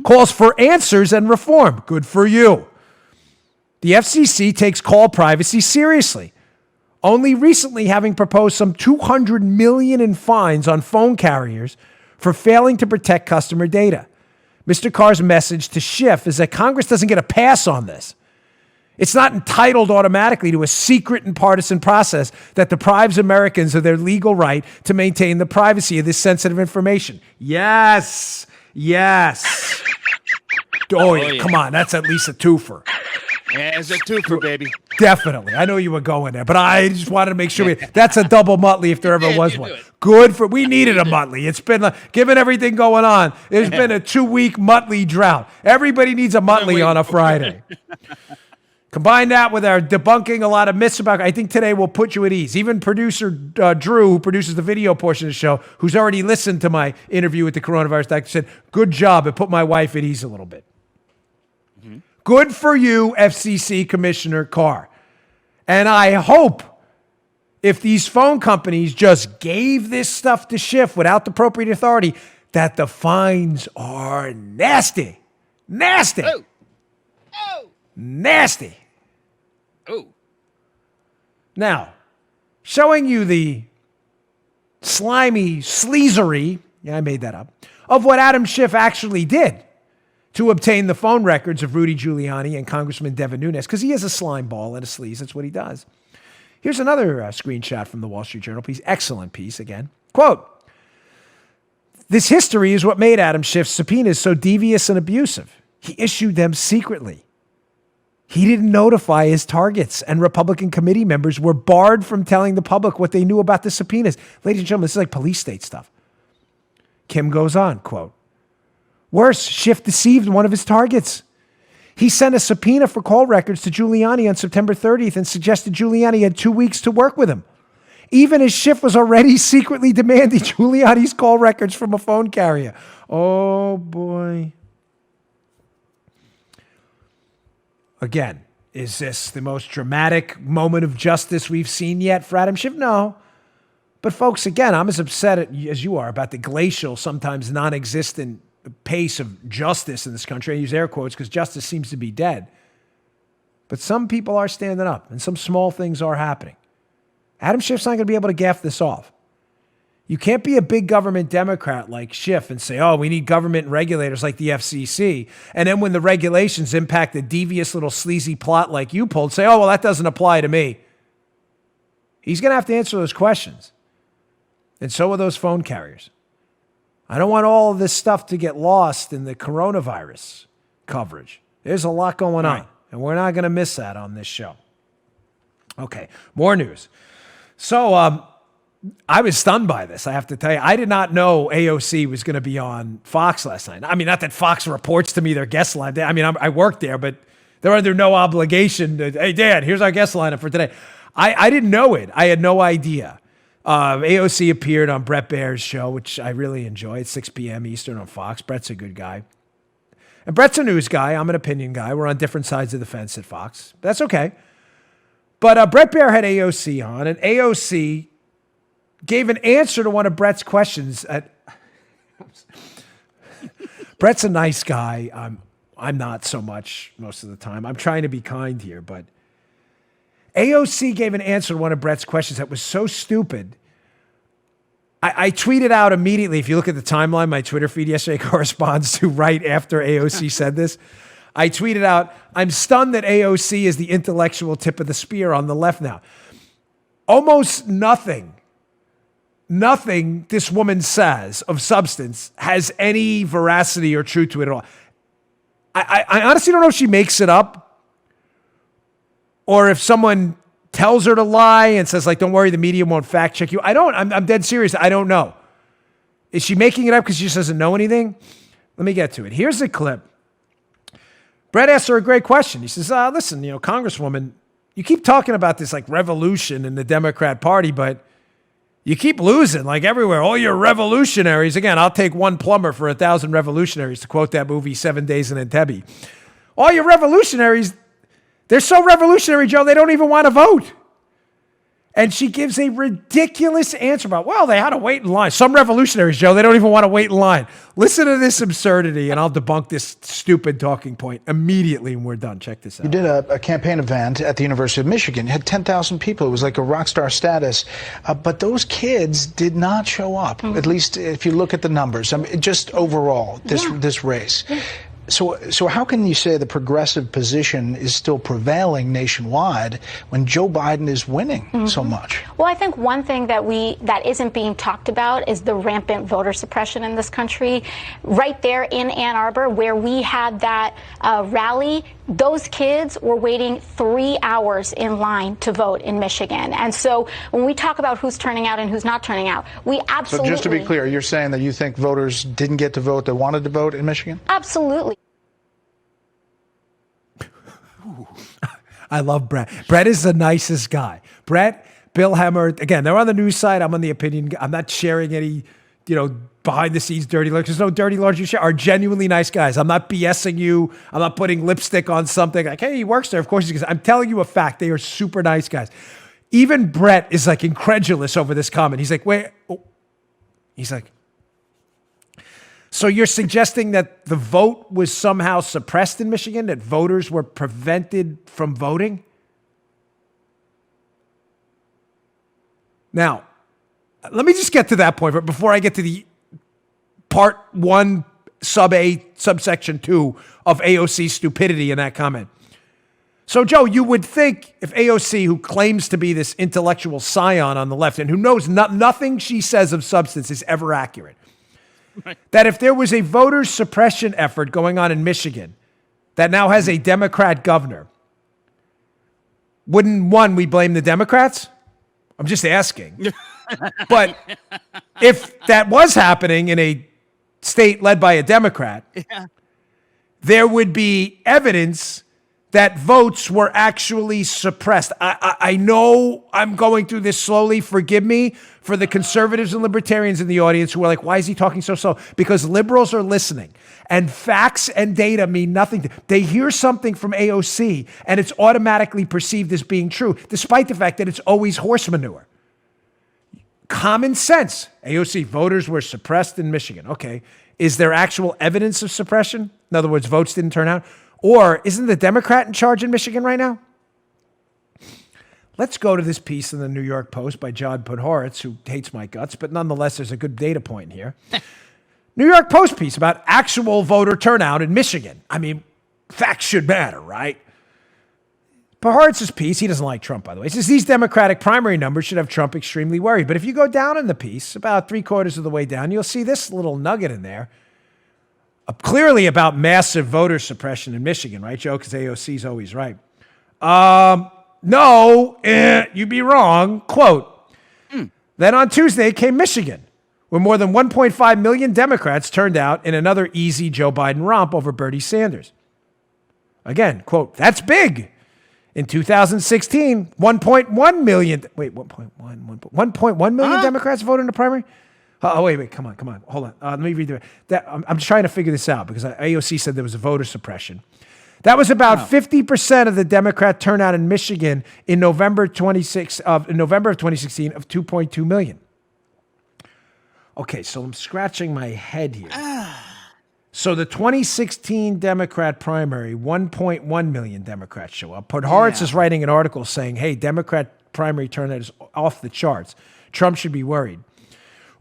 calls for answers and reform. Good for you. The FCC takes call privacy seriously, only recently having proposed some $200 million in fines on phone carriers for failing to protect customer data. Mr. Carr's message to Schiff is that Congress doesn't get a pass on this. It's not entitled automatically to a secret and partisan process that deprives Americans of their legal right to maintain the privacy of this sensitive information. Yes. Yes. Oh, yeah. Come on. That's at least a twofer. Yeah, it's a twofer, baby. Definitely. I know you were going there, but I just wanted to make sure that's a double Muttley if there ever was one. Good for, we needed a Muttley. It's been, given everything going on, there's been a 2-week Muttley drought. Everybody needs a Muttley on a Friday. Combine that with our debunking a lot of myths about, I think today will put you at ease. Even producer Drew, who produces the video portion of the show, who's already listened to my interview with the coronavirus doctor, said, good job. It put my wife at ease a little bit. Mm-hmm. Good for you, FCC Commissioner Carr. And I hope if these phone companies just gave this stuff to Schiff without the appropriate authority, that the fines are nasty. Nasty. Oh. Oh. Nasty. Oh. Now, showing you the slimy sleazery, yeah, I made that up, of what Adam Schiff actually did to obtain the phone records of Rudy Giuliani and Congressman Devin Nunes, because he is a slime ball and a sleaze. That's what he does. Here's another screenshot from the Wall Street Journal piece. Excellent piece again. Quote, this history is what made Adam Schiff's subpoenas so devious and abusive. He issued them secretly. He didn't notify his targets, and Republican committee members were barred from telling the public what they knew about the subpoenas. Ladies and gentlemen, this is like police state stuff. Kim goes on, quote, worse, Schiff deceived one of his targets. He sent a subpoena for call records to Giuliani on September 30th and suggested Giuliani had 2 weeks to work with him, even as Schiff was already secretly demanding Giuliani's call records from a phone carrier. Oh, boy. Again, is this the most dramatic moment of justice we've seen yet for Adam Schiff? No. But folks, again, I'm as upset as you are about the glacial, sometimes non-existent pace of justice in this country. I use air quotes because justice seems to be dead. But some people are standing up and some small things are happening. Adam Schiff's not going to be able to gaff this off. You can't be a big government Democrat like Schiff and say, oh, we need government regulators like the FCC. And then when the regulations impact a devious little sleazy plot like you pulled, say, oh, well, that doesn't apply to me. He's going to have to answer those questions. And so are those phone carriers. I don't want all of this stuff to get lost in the coronavirus coverage. There's a lot going on, and we're not going to miss that on this show. Okay, more news. So I was stunned by this, I have to tell you. I did not know AOC was going to be on Fox last night. I mean, not that Fox reports to me their guest line. I mean, I work there, but they're under no obligation to, hey, Dan, here's our guest lineup for today. I didn't know it. I had no idea. AOC appeared on Brett Baer's show, which I really enjoy. It's 6 p.m. Eastern on Fox. Brett's a good guy. And Brett's a news guy. I'm an opinion guy. We're on different sides of the fence at Fox. That's okay. But Brett Baer had AOC on, and AOC gave an answer to one of Brett's questions. Brett's a nice guy. I'm not so much most of the time. I'm trying to be kind here, but AOC gave an answer to one of Brett's questions that was so stupid. I tweeted out immediately. If you look at the timeline, my Twitter feed yesterday corresponds to right after AOC said this. I tweeted out, I'm stunned that AOC is the intellectual tip of the spear on the left now. Almost nothing this woman says of substance has any veracity or truth to it at all. I honestly don't know if she makes it up or if someone tells her to lie and says, like, don't worry, the media won't fact check you. I'm dead serious. I don't know. Is she making it up because she just doesn't know anything? Let me get to it. Here's a clip. Brett asked her a great question. He says, listen, Congresswoman, you keep talking about this like revolution in the Democrat Party, but you keep losing like everywhere. All your revolutionaries. Again, I'll take one plumber for 1,000 revolutionaries, to quote that movie 7 Days in Entebbe. All your revolutionaries, they're so revolutionary, Joe, they don't even want to vote. And she gives a ridiculous answer about, well, they had to wait in line. Some revolutionaries, Joe, they don't even want to wait in line. Listen to this absurdity, and I'll debunk this stupid talking point immediately when we're done. Check this out. You did a campaign event at the University of Michigan. It had 10,000 people. It was like a rock star status. But those kids did not show up, at least if you look at the numbers. I mean, just overall, this race. So how can you say the progressive position is still prevailing nationwide when Joe Biden is winning so much? Well, I think one thing that isn't being talked about is the rampant voter suppression in this country. Right there in Ann Arbor, where we had that rally, those kids were waiting 3 hours in line to vote in Michigan. And so when we talk about who's turning out and who's not turning out, we absolutely... So just to be clear, you're saying that you think voters didn't get to vote that wanted to vote in Michigan? Absolutely. I love Brett. Brett is the nicest guy. Brett, Bill Hemmer, again, they're on the news side. I'm on the opinion. I'm not sharing any, behind the scenes dirty lurks. There's no dirty lurks you share. Are genuinely nice guys. I'm not BSing you. I'm not putting lipstick on something like, hey, he works there. Of course he's. I'm telling you a fact. They are super nice guys. Even Brett is like incredulous over this comment. He's like, wait. Oh. He's like, so you're suggesting that the vote was somehow suppressed in Michigan, that voters were prevented from voting? Now, let me just get to that point, but before I get to the part 1, sub A, subsection 2 of AOC's stupidity in that comment. So, Joe, you would think if AOC, who claims to be this intellectual scion on the left and who knows nothing she says of substance is ever accurate, right, that if there was a voter suppression effort going on in Michigan that now has a Democrat governor, wouldn't we blame the Democrats? I'm just asking. But if that was happening in a state led by a Democrat, there would be evidence that votes were actually suppressed. I know I'm going through this slowly. Forgive me for the conservatives and libertarians in the audience who are like, why is he talking so slow? Because liberals are listening, and facts and data mean nothing. They hear something from AOC, and it's automatically perceived as being true, despite the fact that it's always horse manure. Common sense. AOC, voters were suppressed in Michigan. Okay. Is there actual evidence of suppression? In other words, votes didn't turn out? Or isn't the Democrat in charge in Michigan right now? Let's go to this piece in the New York Post by John Podhoretz, who hates my guts, but nonetheless, there's a good data point here. New York Post piece about actual voter turnout in Michigan. I mean, facts should matter, right? Podhoretz's piece, he doesn't like Trump, by the way. He says these Democratic primary numbers should have Trump extremely worried. But if you go down in the piece, about 3/4 of the way down, you'll see this little nugget in there. Clearly about massive voter suppression in Michigan, right, Joe? Because AOC's always right. No, you'd be wrong. Quote, Then on Tuesday came Michigan, where more than 1.5 million Democrats turned out in another easy Joe Biden romp over Bernie Sanders. Again, quote, that's big. In 2016, 1.1 million, 1.1 million Democrats voted in the primary? Oh, wait, come on. Hold on. Let me read that. I'm just trying to figure this out because AOC said there was a voter suppression. That was about 50% of the Democrat turnout in Michigan in November of 2016 of 2.2 million. Okay, so I'm scratching my head here. So the 2016 Democrat primary, 1.1 million Democrats show up. Podhoretz is writing an article saying, hey, Democrat primary turnout is off the charts. Trump should be worried.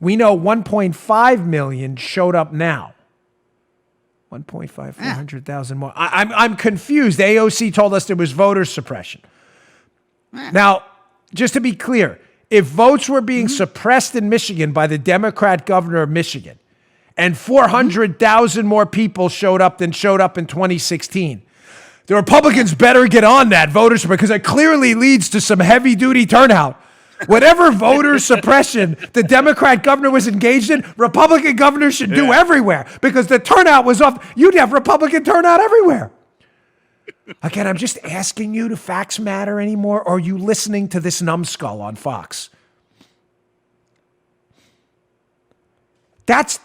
We know 1.5 million showed up now. 400,000 more. I'm confused. AOC told us there was voter suppression. Now, just to be clear, if votes were being suppressed in Michigan by the Democrat governor of Michigan, and 400,000 more people showed up than showed up in 2016, the Republicans better get on that voters because it clearly leads to some heavy-duty turnout. Whatever voter suppression the Democrat governor was engaged in, Republican governors should do everywhere because the turnout was off. You'd have Republican turnout everywhere. Again, I'm just asking you, do facts matter anymore, or are you listening to this numbskull on Fox? That's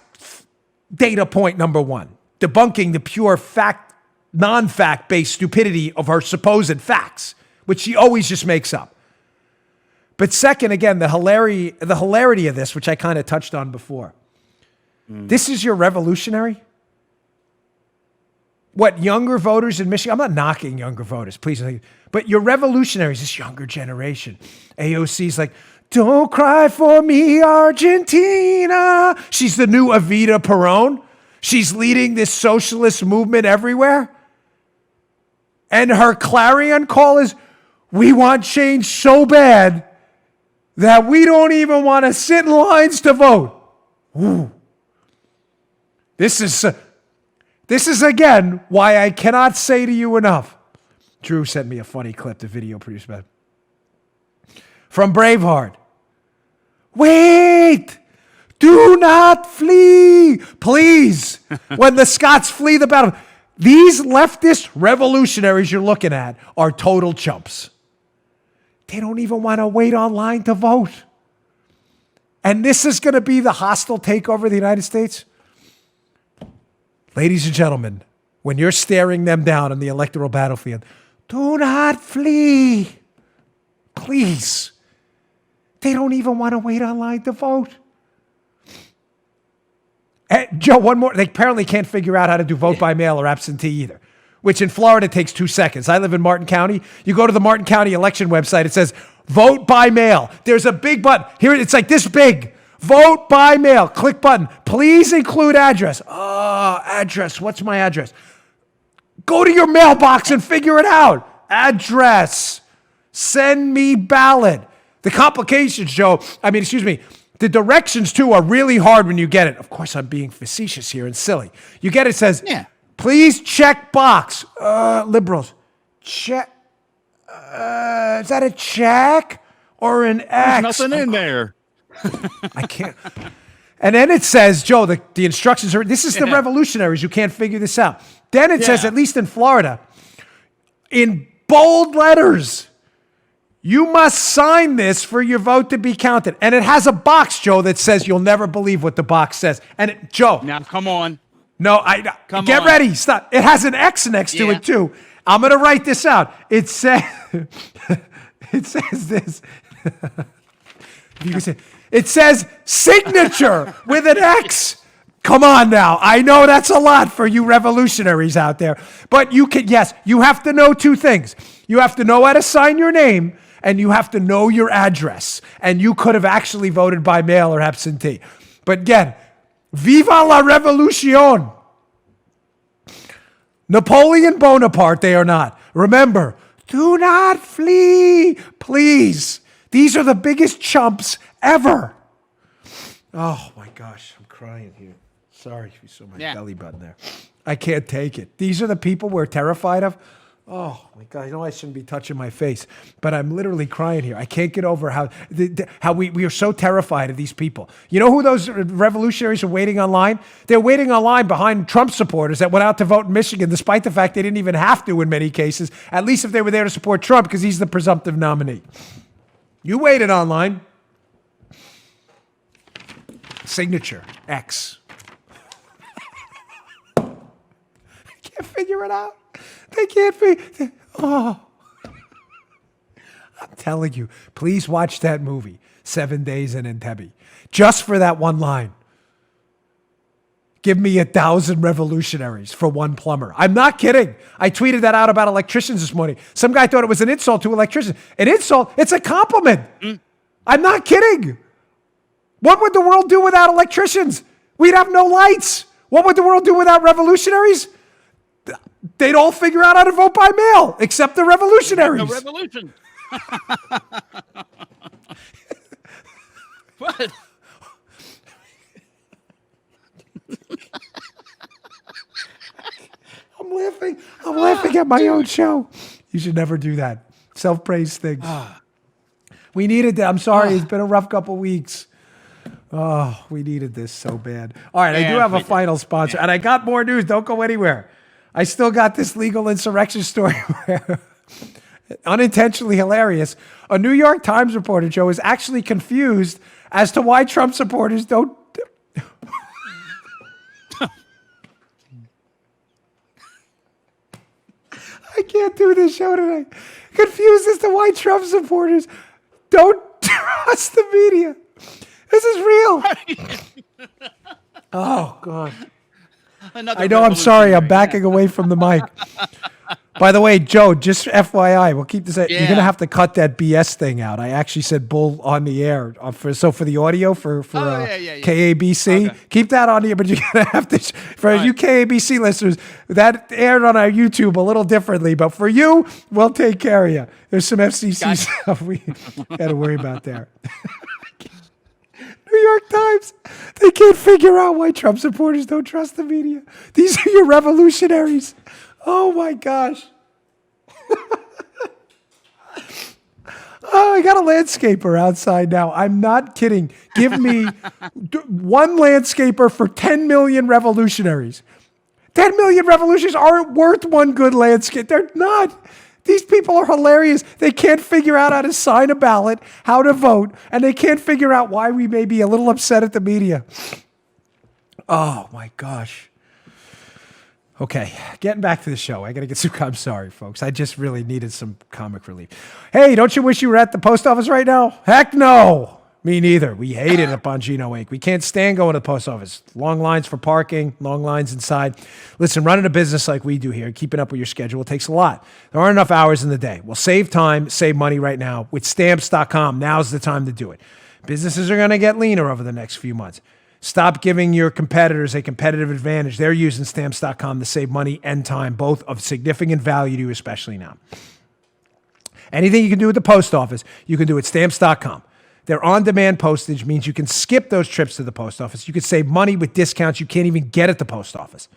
data point number one, debunking the pure fact, non-fact-based stupidity of her supposed facts, which she always just makes up. But second, again, the hilarity of this, which I kind of touched on before. This is your revolutionary? What, younger voters in Michigan? I'm not knocking younger voters, please. But your revolutionaries, this younger generation. AOC's like, don't cry for me, Argentina. She's the new Evita Peron. She's leading this socialist movement everywhere. And her clarion call is, we want change so bad that we don't even want to sit in lines to vote. Ooh. This is again why I cannot say to you enough. Drew sent me a funny clip, the video produced by from Braveheart. Wait! Do not flee! Please! When the Scots flee the battle. These leftist revolutionaries you're looking at are total chumps. They don't even want to wait online to vote. And this is going to be the hostile takeover of the United States? Ladies and gentlemen, when you're staring them down on the electoral battlefield, do not flee. Please. They don't even want to wait online to vote. Joe, one more. They apparently can't figure out how to do vote by mail or absentee either, which in Florida takes 2 seconds. I live in Martin County. You go to the Martin County election website. It says vote by mail. There's a big button. Here, it's like this big. Vote by mail. Click button. Please include address. Address. What's my address? Go to your mailbox and figure it out. Address. Send me ballot. The complications, Joe, the directions, too, are really hard when you get it. Of course, I'm being facetious here and silly. You get it, it says, please check box. Liberals. Check. Is that a check or an X? There's nothing in there. I can't. And then it says, Joe, the instructions are, this is the revolutionaries. You can't figure this out. Then it says, at least in Florida, in bold letters, you must sign this for your vote to be counted. And it has a box, Joe, that says you'll never believe what the box says. And Joe. Now, come on. No, get ready. Stop. It has an X next to it, too. I'm going to write this out. It says, this. You can say, it says signature with an X. Come on now. I know that's a lot for you revolutionaries out there. But you have to know 2 things. You have to know how to sign your name, and you have to know your address. And you could have actually voted by mail or absentee. But again, viva la revolution. Napoleon Bonaparte, they are not. Remember, do not flee, please. These are the biggest chumps ever. Oh my gosh, I'm crying here. Sorry if you saw my belly button there. I can't take it. These are the people we're terrified of. Oh my God, I shouldn't be touching my face, but I'm literally crying here. I can't get over how we are so terrified of these people. You know who those revolutionaries are waiting online? They're waiting online behind Trump supporters that went out to vote in Michigan, despite the fact they didn't even have to in many cases, at least if they were there to support Trump because he's the presumptive nominee. You waited online. Signature, X. I can't figure it out. They can't figure. I'm telling you, please watch that movie, 7 Days in Entebbe, just for that one line. Give me 1,000 revolutionaries for one plumber. I'm not kidding. I tweeted that out about electricians this morning. Some guy thought it was an insult to electricians. An insult? It's a compliment. I'm not kidding. What would the world do without electricians? We'd have no lights. What would the world do without revolutionaries? They'd all figure out how to vote by mail, except the revolutionaries. No revolution. What? I'm laughing at my own show. You should never do that. Self-praise things. We needed that. I'm sorry. It's been a rough couple weeks. Oh, we needed this so bad. All right, I do have a final sponsor, and I got more news. Don't go anywhere. I still got this legal insurrection story where, unintentionally hilarious, a New York Times reporter, Joe, is actually confused as to why Trump supporters don't... I can't do this show tonight. Confused as to why Trump supporters don't trust the media. This is real. Oh, God. I know, I'm sorry. I'm backing away from the mic. By the way, Joe, just FYI, we'll keep this. You're going to have to cut that BS thing out. I actually said bull on the air. For the audio for KABC, okay. Keep that on here, but you're going to have to, for you KABC listeners, that aired on our YouTube a little differently, but for you, we'll take care of you. There's some FCC stuff we got to worry about there. New York Times, they can't figure out why Trump supporters don't trust the media. These are your revolutionaries. Oh my gosh. Oh, I got a landscaper outside now. I'm not kidding. Give me one landscaper for 10 million revolutionaries. 10 million revolutionaries aren't worth one good landscape. They're not. These people are hilarious. They can't figure out how to sign a ballot, how to vote, and they can't figure out why we may be a little upset at the media. Oh my gosh. Okay, getting back to the show. I got to get some, I'm sorry, folks. I just really needed some comic relief. Hey, don't you wish you were at the post office right now? Heck no. Me neither. We hate it at Bongino Inc. We can't stand going to the post office. Long lines for parking, long lines inside. Listen, running a business like we do here, keeping up with your schedule takes a lot. There aren't enough hours in the day. Well, save time, save money right now with Stamps.com. Now's the time to do it. Businesses are going to get leaner over the next few months. Stop giving your competitors a competitive advantage. They're using Stamps.com to save money and time, both of significant value to you, especially now. Anything you can do at the post office, you can do at Stamps.com. Their on-demand postage means you can skip those trips to the post office. You can save money with discounts you can't even get at the post office.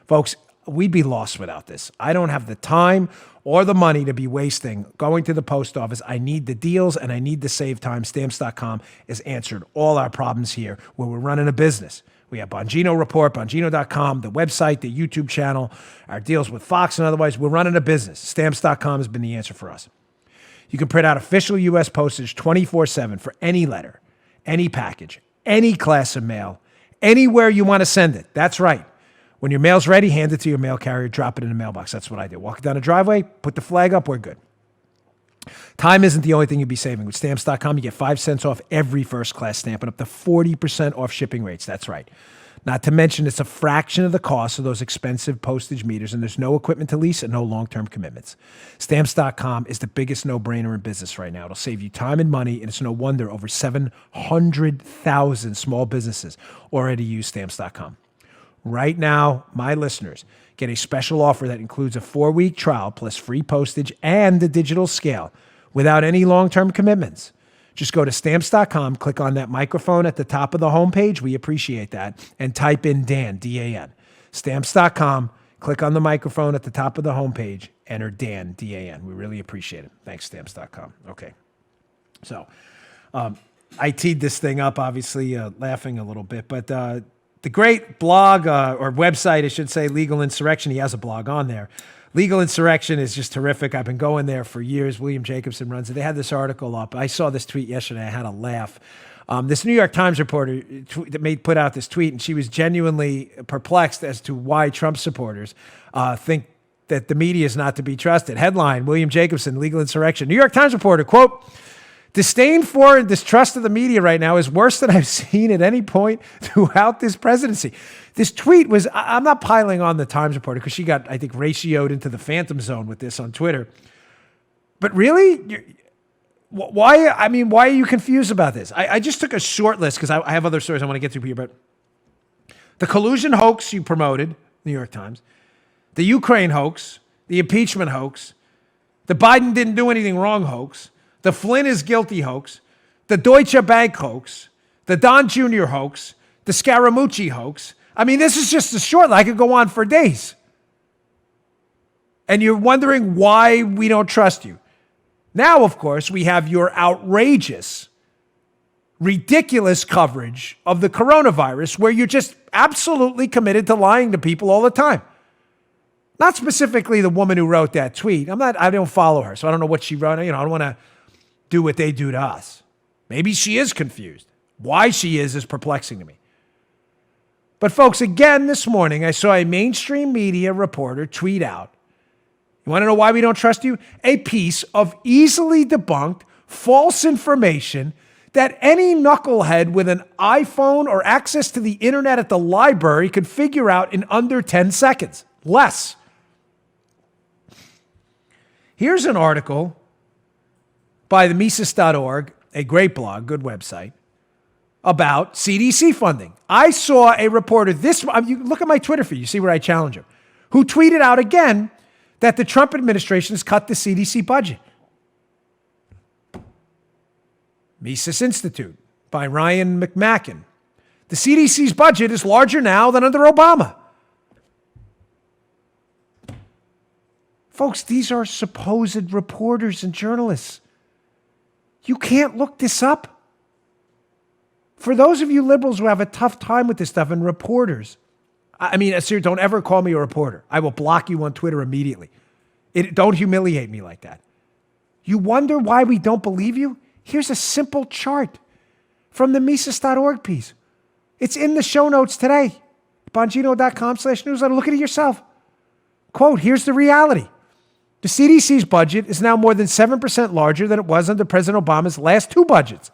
Folks, we'd be lost without this. I don't have the time or the money to be wasting going to the post office. I need the deals and I need to save time. Stamps.com has answered all our problems here where we're running a business. We have Bongino Report, Bongino.com, the website, the YouTube channel, our deals with Fox and otherwise. We're running a business. Stamps.com has been the answer for us. You can print out official U.S. postage 24/7 for any letter, any package, any class of mail, anywhere you want to send it. That's right. When your mail's ready, hand it to your mail carrier, drop it in the mailbox. That's what I do. Walk down the driveway, put the flag up, we're good. Time isn't the only thing you'll be saving. With Stamps.com, you get 5 cents off every first-class stamp and up to 40% off shipping rates. That's right. Not to mention, it's a fraction of the cost of those expensive postage meters, and there's no equipment to lease and no long-term commitments. Stamps.com is the biggest no-brainer in business right now. It'll save you time and money, and it's no wonder over 700,000 small businesses already use Stamps.com. Right now, my listeners get a special offer that includes a 4-week trial plus free postage and the digital scale without any long-term commitments. Just go to Stamps.com, click on that microphone at the top of the homepage. We appreciate that. And type in Dan, D-A-N. Stamps.com, click on the microphone at the top of the homepage, enter Dan, D-A-N. We really appreciate it. Thanks, Stamps.com. Okay. So I teed this thing up, obviously laughing a little bit, but the great blog or website, I should say, Legal Insurrection, he has a blog on there. Legal Insurrection is just terrific. I've been going there for years. William Jacobson runs it. They had this article up. I saw this tweet yesterday. I had a laugh. This New York Times reporter put out this tweet, and she was genuinely perplexed as to why Trump supporters think that the media is not to be trusted. Headline, William Jacobson, Legal Insurrection. New York Times reporter, quote, disdain for and distrust of the media right now is worse than I've seen at any point throughout this presidency. This tweet was, I'm not piling on the Times reporter because she got, I think, ratioed into the phantom zone with this on Twitter. But really, why are you confused about this? I just took a short list because I have other stories I want to get to here, but the collusion hoax you promoted, New York Times, the Ukraine hoax, the impeachment hoax, the Biden didn't do anything wrong hoax, the Flynn is guilty hoax, the Deutsche Bank hoax, the Don Jr. hoax, the Scaramucci hoax. I mean, this is just a short list. I could go on for days. And you're wondering why we don't trust you. Now, of course, we have your outrageous, ridiculous coverage of the coronavirus where you're just absolutely committed to lying to people all the time. Not specifically the woman who wrote that tweet. I don't follow her, so I don't know what she wrote. I don't want to do what they do to us. Maybe she is confused. Why she is perplexing to me. But folks, again, this morning, I saw a mainstream media reporter tweet out, you want to know why we don't trust you? A piece of easily debunked false information that any knucklehead with an iPhone or access to the internet at the library could figure out in under 10 seconds. Less. Here's an article by the Mises.org, a great blog, good website, about CDC funding. I saw a reporter, you look at my Twitter feed, you see where I challenge him, who tweeted out again that the Trump administration has cut the CDC budget. Mises Institute by Ryan McMacken. The CDC's budget is larger now than under Obama. Folks, these are supposed reporters and journalists. You can't look this up. For those of you liberals who have a tough time with this stuff and reporters, I mean, seriously, don't ever call me a reporter. I will block you on Twitter immediately. Don't humiliate me like that. You wonder why we don't believe you? Here's a simple chart from the Mises.org piece. It's in the show notes today. Bongino.com/newsletter. Look at it yourself. Quote, here's the reality. The CDC's budget is now more than 7% larger than it was under President Obama's last two budgets.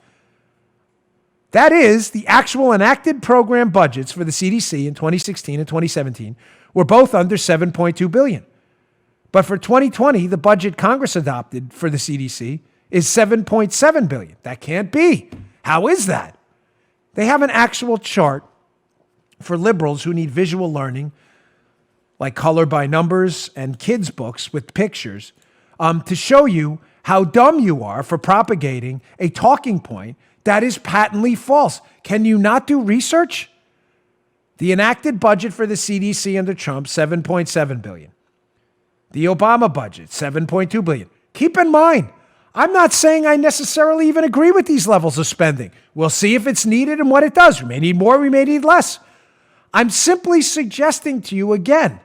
That is, the actual enacted program budgets for the CDC in 2016 and 2017 were both under $7.2 billion. But for 2020, the budget Congress adopted for the CDC is $7.7 billion. That can't be. How is that? They have an actual chart for liberals who need visual learning, like color by numbers and kids' books with pictures, to show you how dumb you are for propagating a talking point that is patently false. Can you not do research? The enacted budget for the CDC under Trump, $7.7 billion. The Obama budget, $7.2 billion. Keep in mind, I'm not saying I necessarily even agree with these levels of spending. We'll see if it's needed and what it does. We may need more, we may need less. I'm simply suggesting to you again,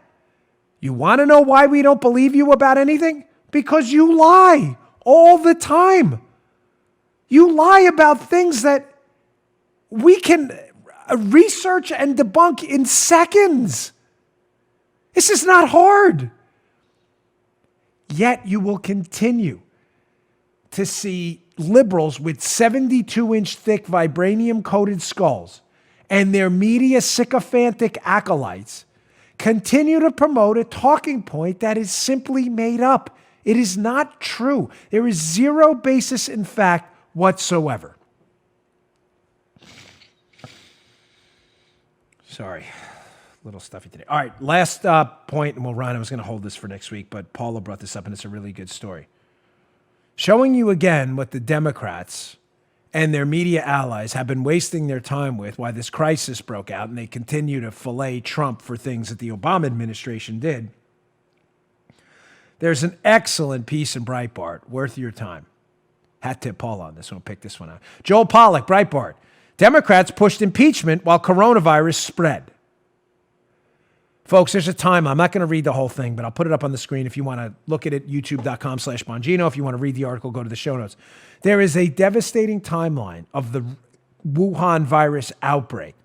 you want to know why we don't believe you about anything? Because you lie all the time. You lie about things that we can research and debunk in seconds. This is not hard. Yet you will continue to see liberals with 72-inch thick vibranium-coated skulls and their media sycophantic acolytes continue to promote a talking point that is simply made up. It is not true. There is zero basis in fact whatsoever. Sorry, a little stuffy today. All right, last point, and we'll run. I was going to hold this for next week, but Paula brought this up, and it's a really good story. Showing you again what the Democrats and their media allies have been wasting their time with while this crisis broke out, and they continue to fillet Trump for things that the Obama administration did. There's an excellent piece in Breitbart, worth your time. Hat tip Paul on this one. I'll pick this one out. Joel Pollack, Breitbart. Democrats pushed impeachment while coronavirus spread. Folks, there's a time. I'm not going to read the whole thing, but I'll put it up on the screen if you want to look at it, youtube.com/Bongino. If you want to read the article, go to the show notes. There is a devastating timeline of the Wuhan virus outbreak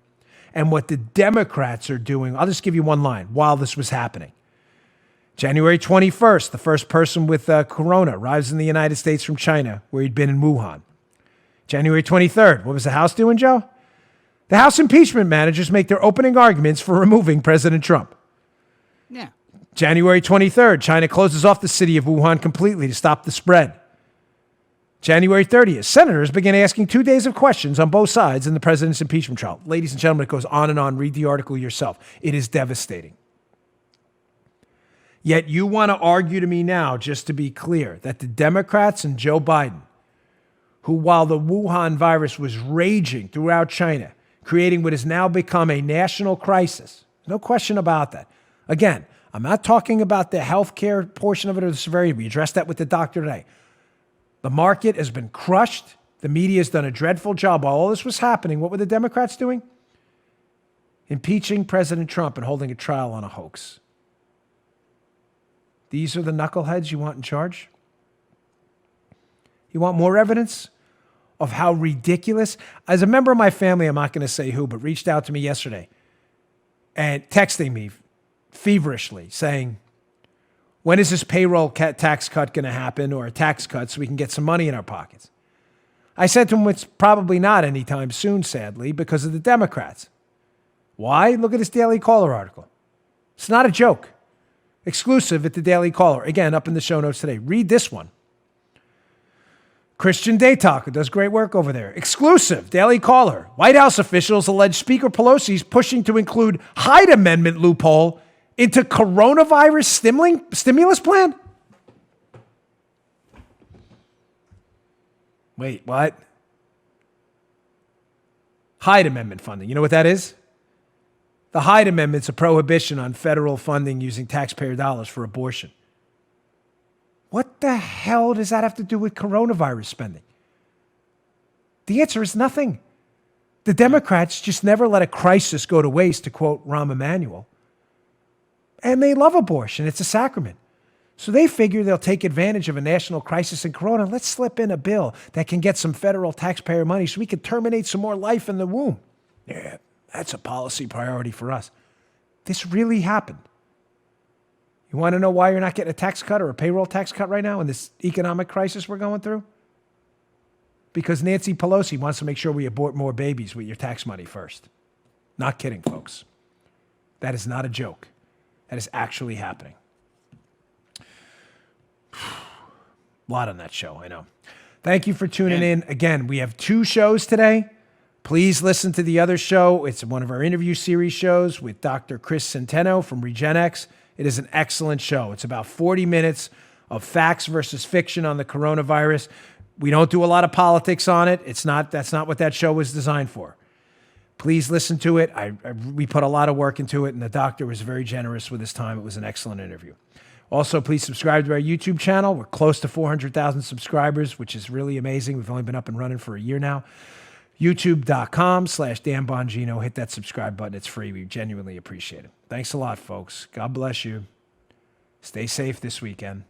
and what the Democrats are doing. I'll just give you one line while this was happening. January 21st, the first person with corona arrives in the United States from China, where he'd been in Wuhan. January 23rd, what was the House doing, Joe? The House impeachment managers make their opening arguments for removing President Trump. Yeah. January 23rd, China closes off the city of Wuhan completely to stop the spread. January 30th, senators begin asking 2 days of questions on both sides in the president's impeachment trial. Ladies and gentlemen, it goes on and on. Read the article yourself. It is devastating. Yet you want to argue to me now, just to be clear, that the Democrats and Joe Biden, who while the Wuhan virus was raging throughout China, creating what has now become a national crisis, no question about that. Again, I'm not talking about the healthcare portion of it or the severity. We addressed that with the doctor today. The market has been crushed. The media has done a dreadful job. While all this was happening, what were the Democrats doing? Impeaching President Trump and holding a trial on a hoax. These are the knuckleheads you want in charge? You want more evidence of how ridiculous? As a member of my family, I'm not going to say who, but reached out to me yesterday and texting me feverishly saying, when is this payroll tax cut going to happen, or a tax cut so we can get some money in our pockets? I said to him, it's probably not anytime soon, sadly, because of the Democrats. Why? Look at this Daily Caller article. It's not a joke. Exclusive at the Daily Caller. Again, up in the show notes today. Read this one. Christian Daytalk, who does great work over there. Exclusive, Daily Caller. White House officials allege Speaker Pelosi is pushing to include Hyde Amendment loophole into coronavirus stimulus plan? Wait, what? Hyde Amendment funding. You know what that is? The Hyde Amendment's a prohibition on federal funding using taxpayer dollars for abortion. What the hell does that have to do with coronavirus spending? The answer is nothing. The Democrats just never let a crisis go to waste, to quote Rahm Emanuel. And they love abortion. It's a sacrament. So they figure they'll take advantage of a national crisis in corona. Let's slip in a bill that can get some federal taxpayer money so we can terminate some more life in the womb. Yeah, that's a policy priority for us. This really happened. You want to know why you're not getting a tax cut or a payroll tax cut right now in this economic crisis we're going through? Because Nancy Pelosi wants to make sure we abort more babies with your tax money first. Not kidding, folks. That is not a joke. That is actually happening. A lot on that show, I know. Thank you for tuning in. Again, we have 2 shows today. Please listen to the other show. It's one of our interview series shows with Dr. Chris Centeno from RegenX. It is an excellent show. It's about 40 minutes of facts versus fiction on the coronavirus. We don't do a lot of politics on it. That's not what that show was designed for. Please listen to it. We put a lot of work into it, and the doctor was very generous with his time. It was an excellent interview. Also, please subscribe to our YouTube channel. We're close to 400,000 subscribers, which is really amazing. We've only been up and running for a year now. YouTube.com/Dan Bongino. Hit that subscribe button. It's free. We genuinely appreciate it. Thanks a lot, folks. God bless you. Stay safe this weekend.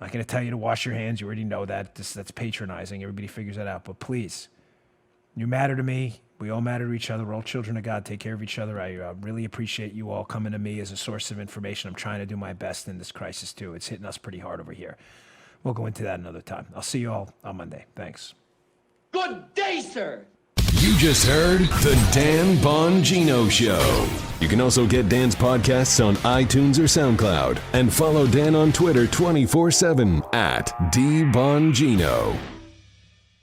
I'm not going to tell you to wash your hands. You already know that. That's patronizing. Everybody figures that out. But please, you matter to me. We all matter to each other. We're all children of God. Take care of each other. I really appreciate you all coming to me as a source of information. I'm trying to do my best in this crisis, too. It's hitting us pretty hard over here. We'll go into that another time. I'll see you all on Monday. Thanks. Good day, sir. You just heard The Dan Bongino Show. You can also get Dan's podcasts on iTunes or SoundCloud. And follow Dan on Twitter 24/7 @DBongino.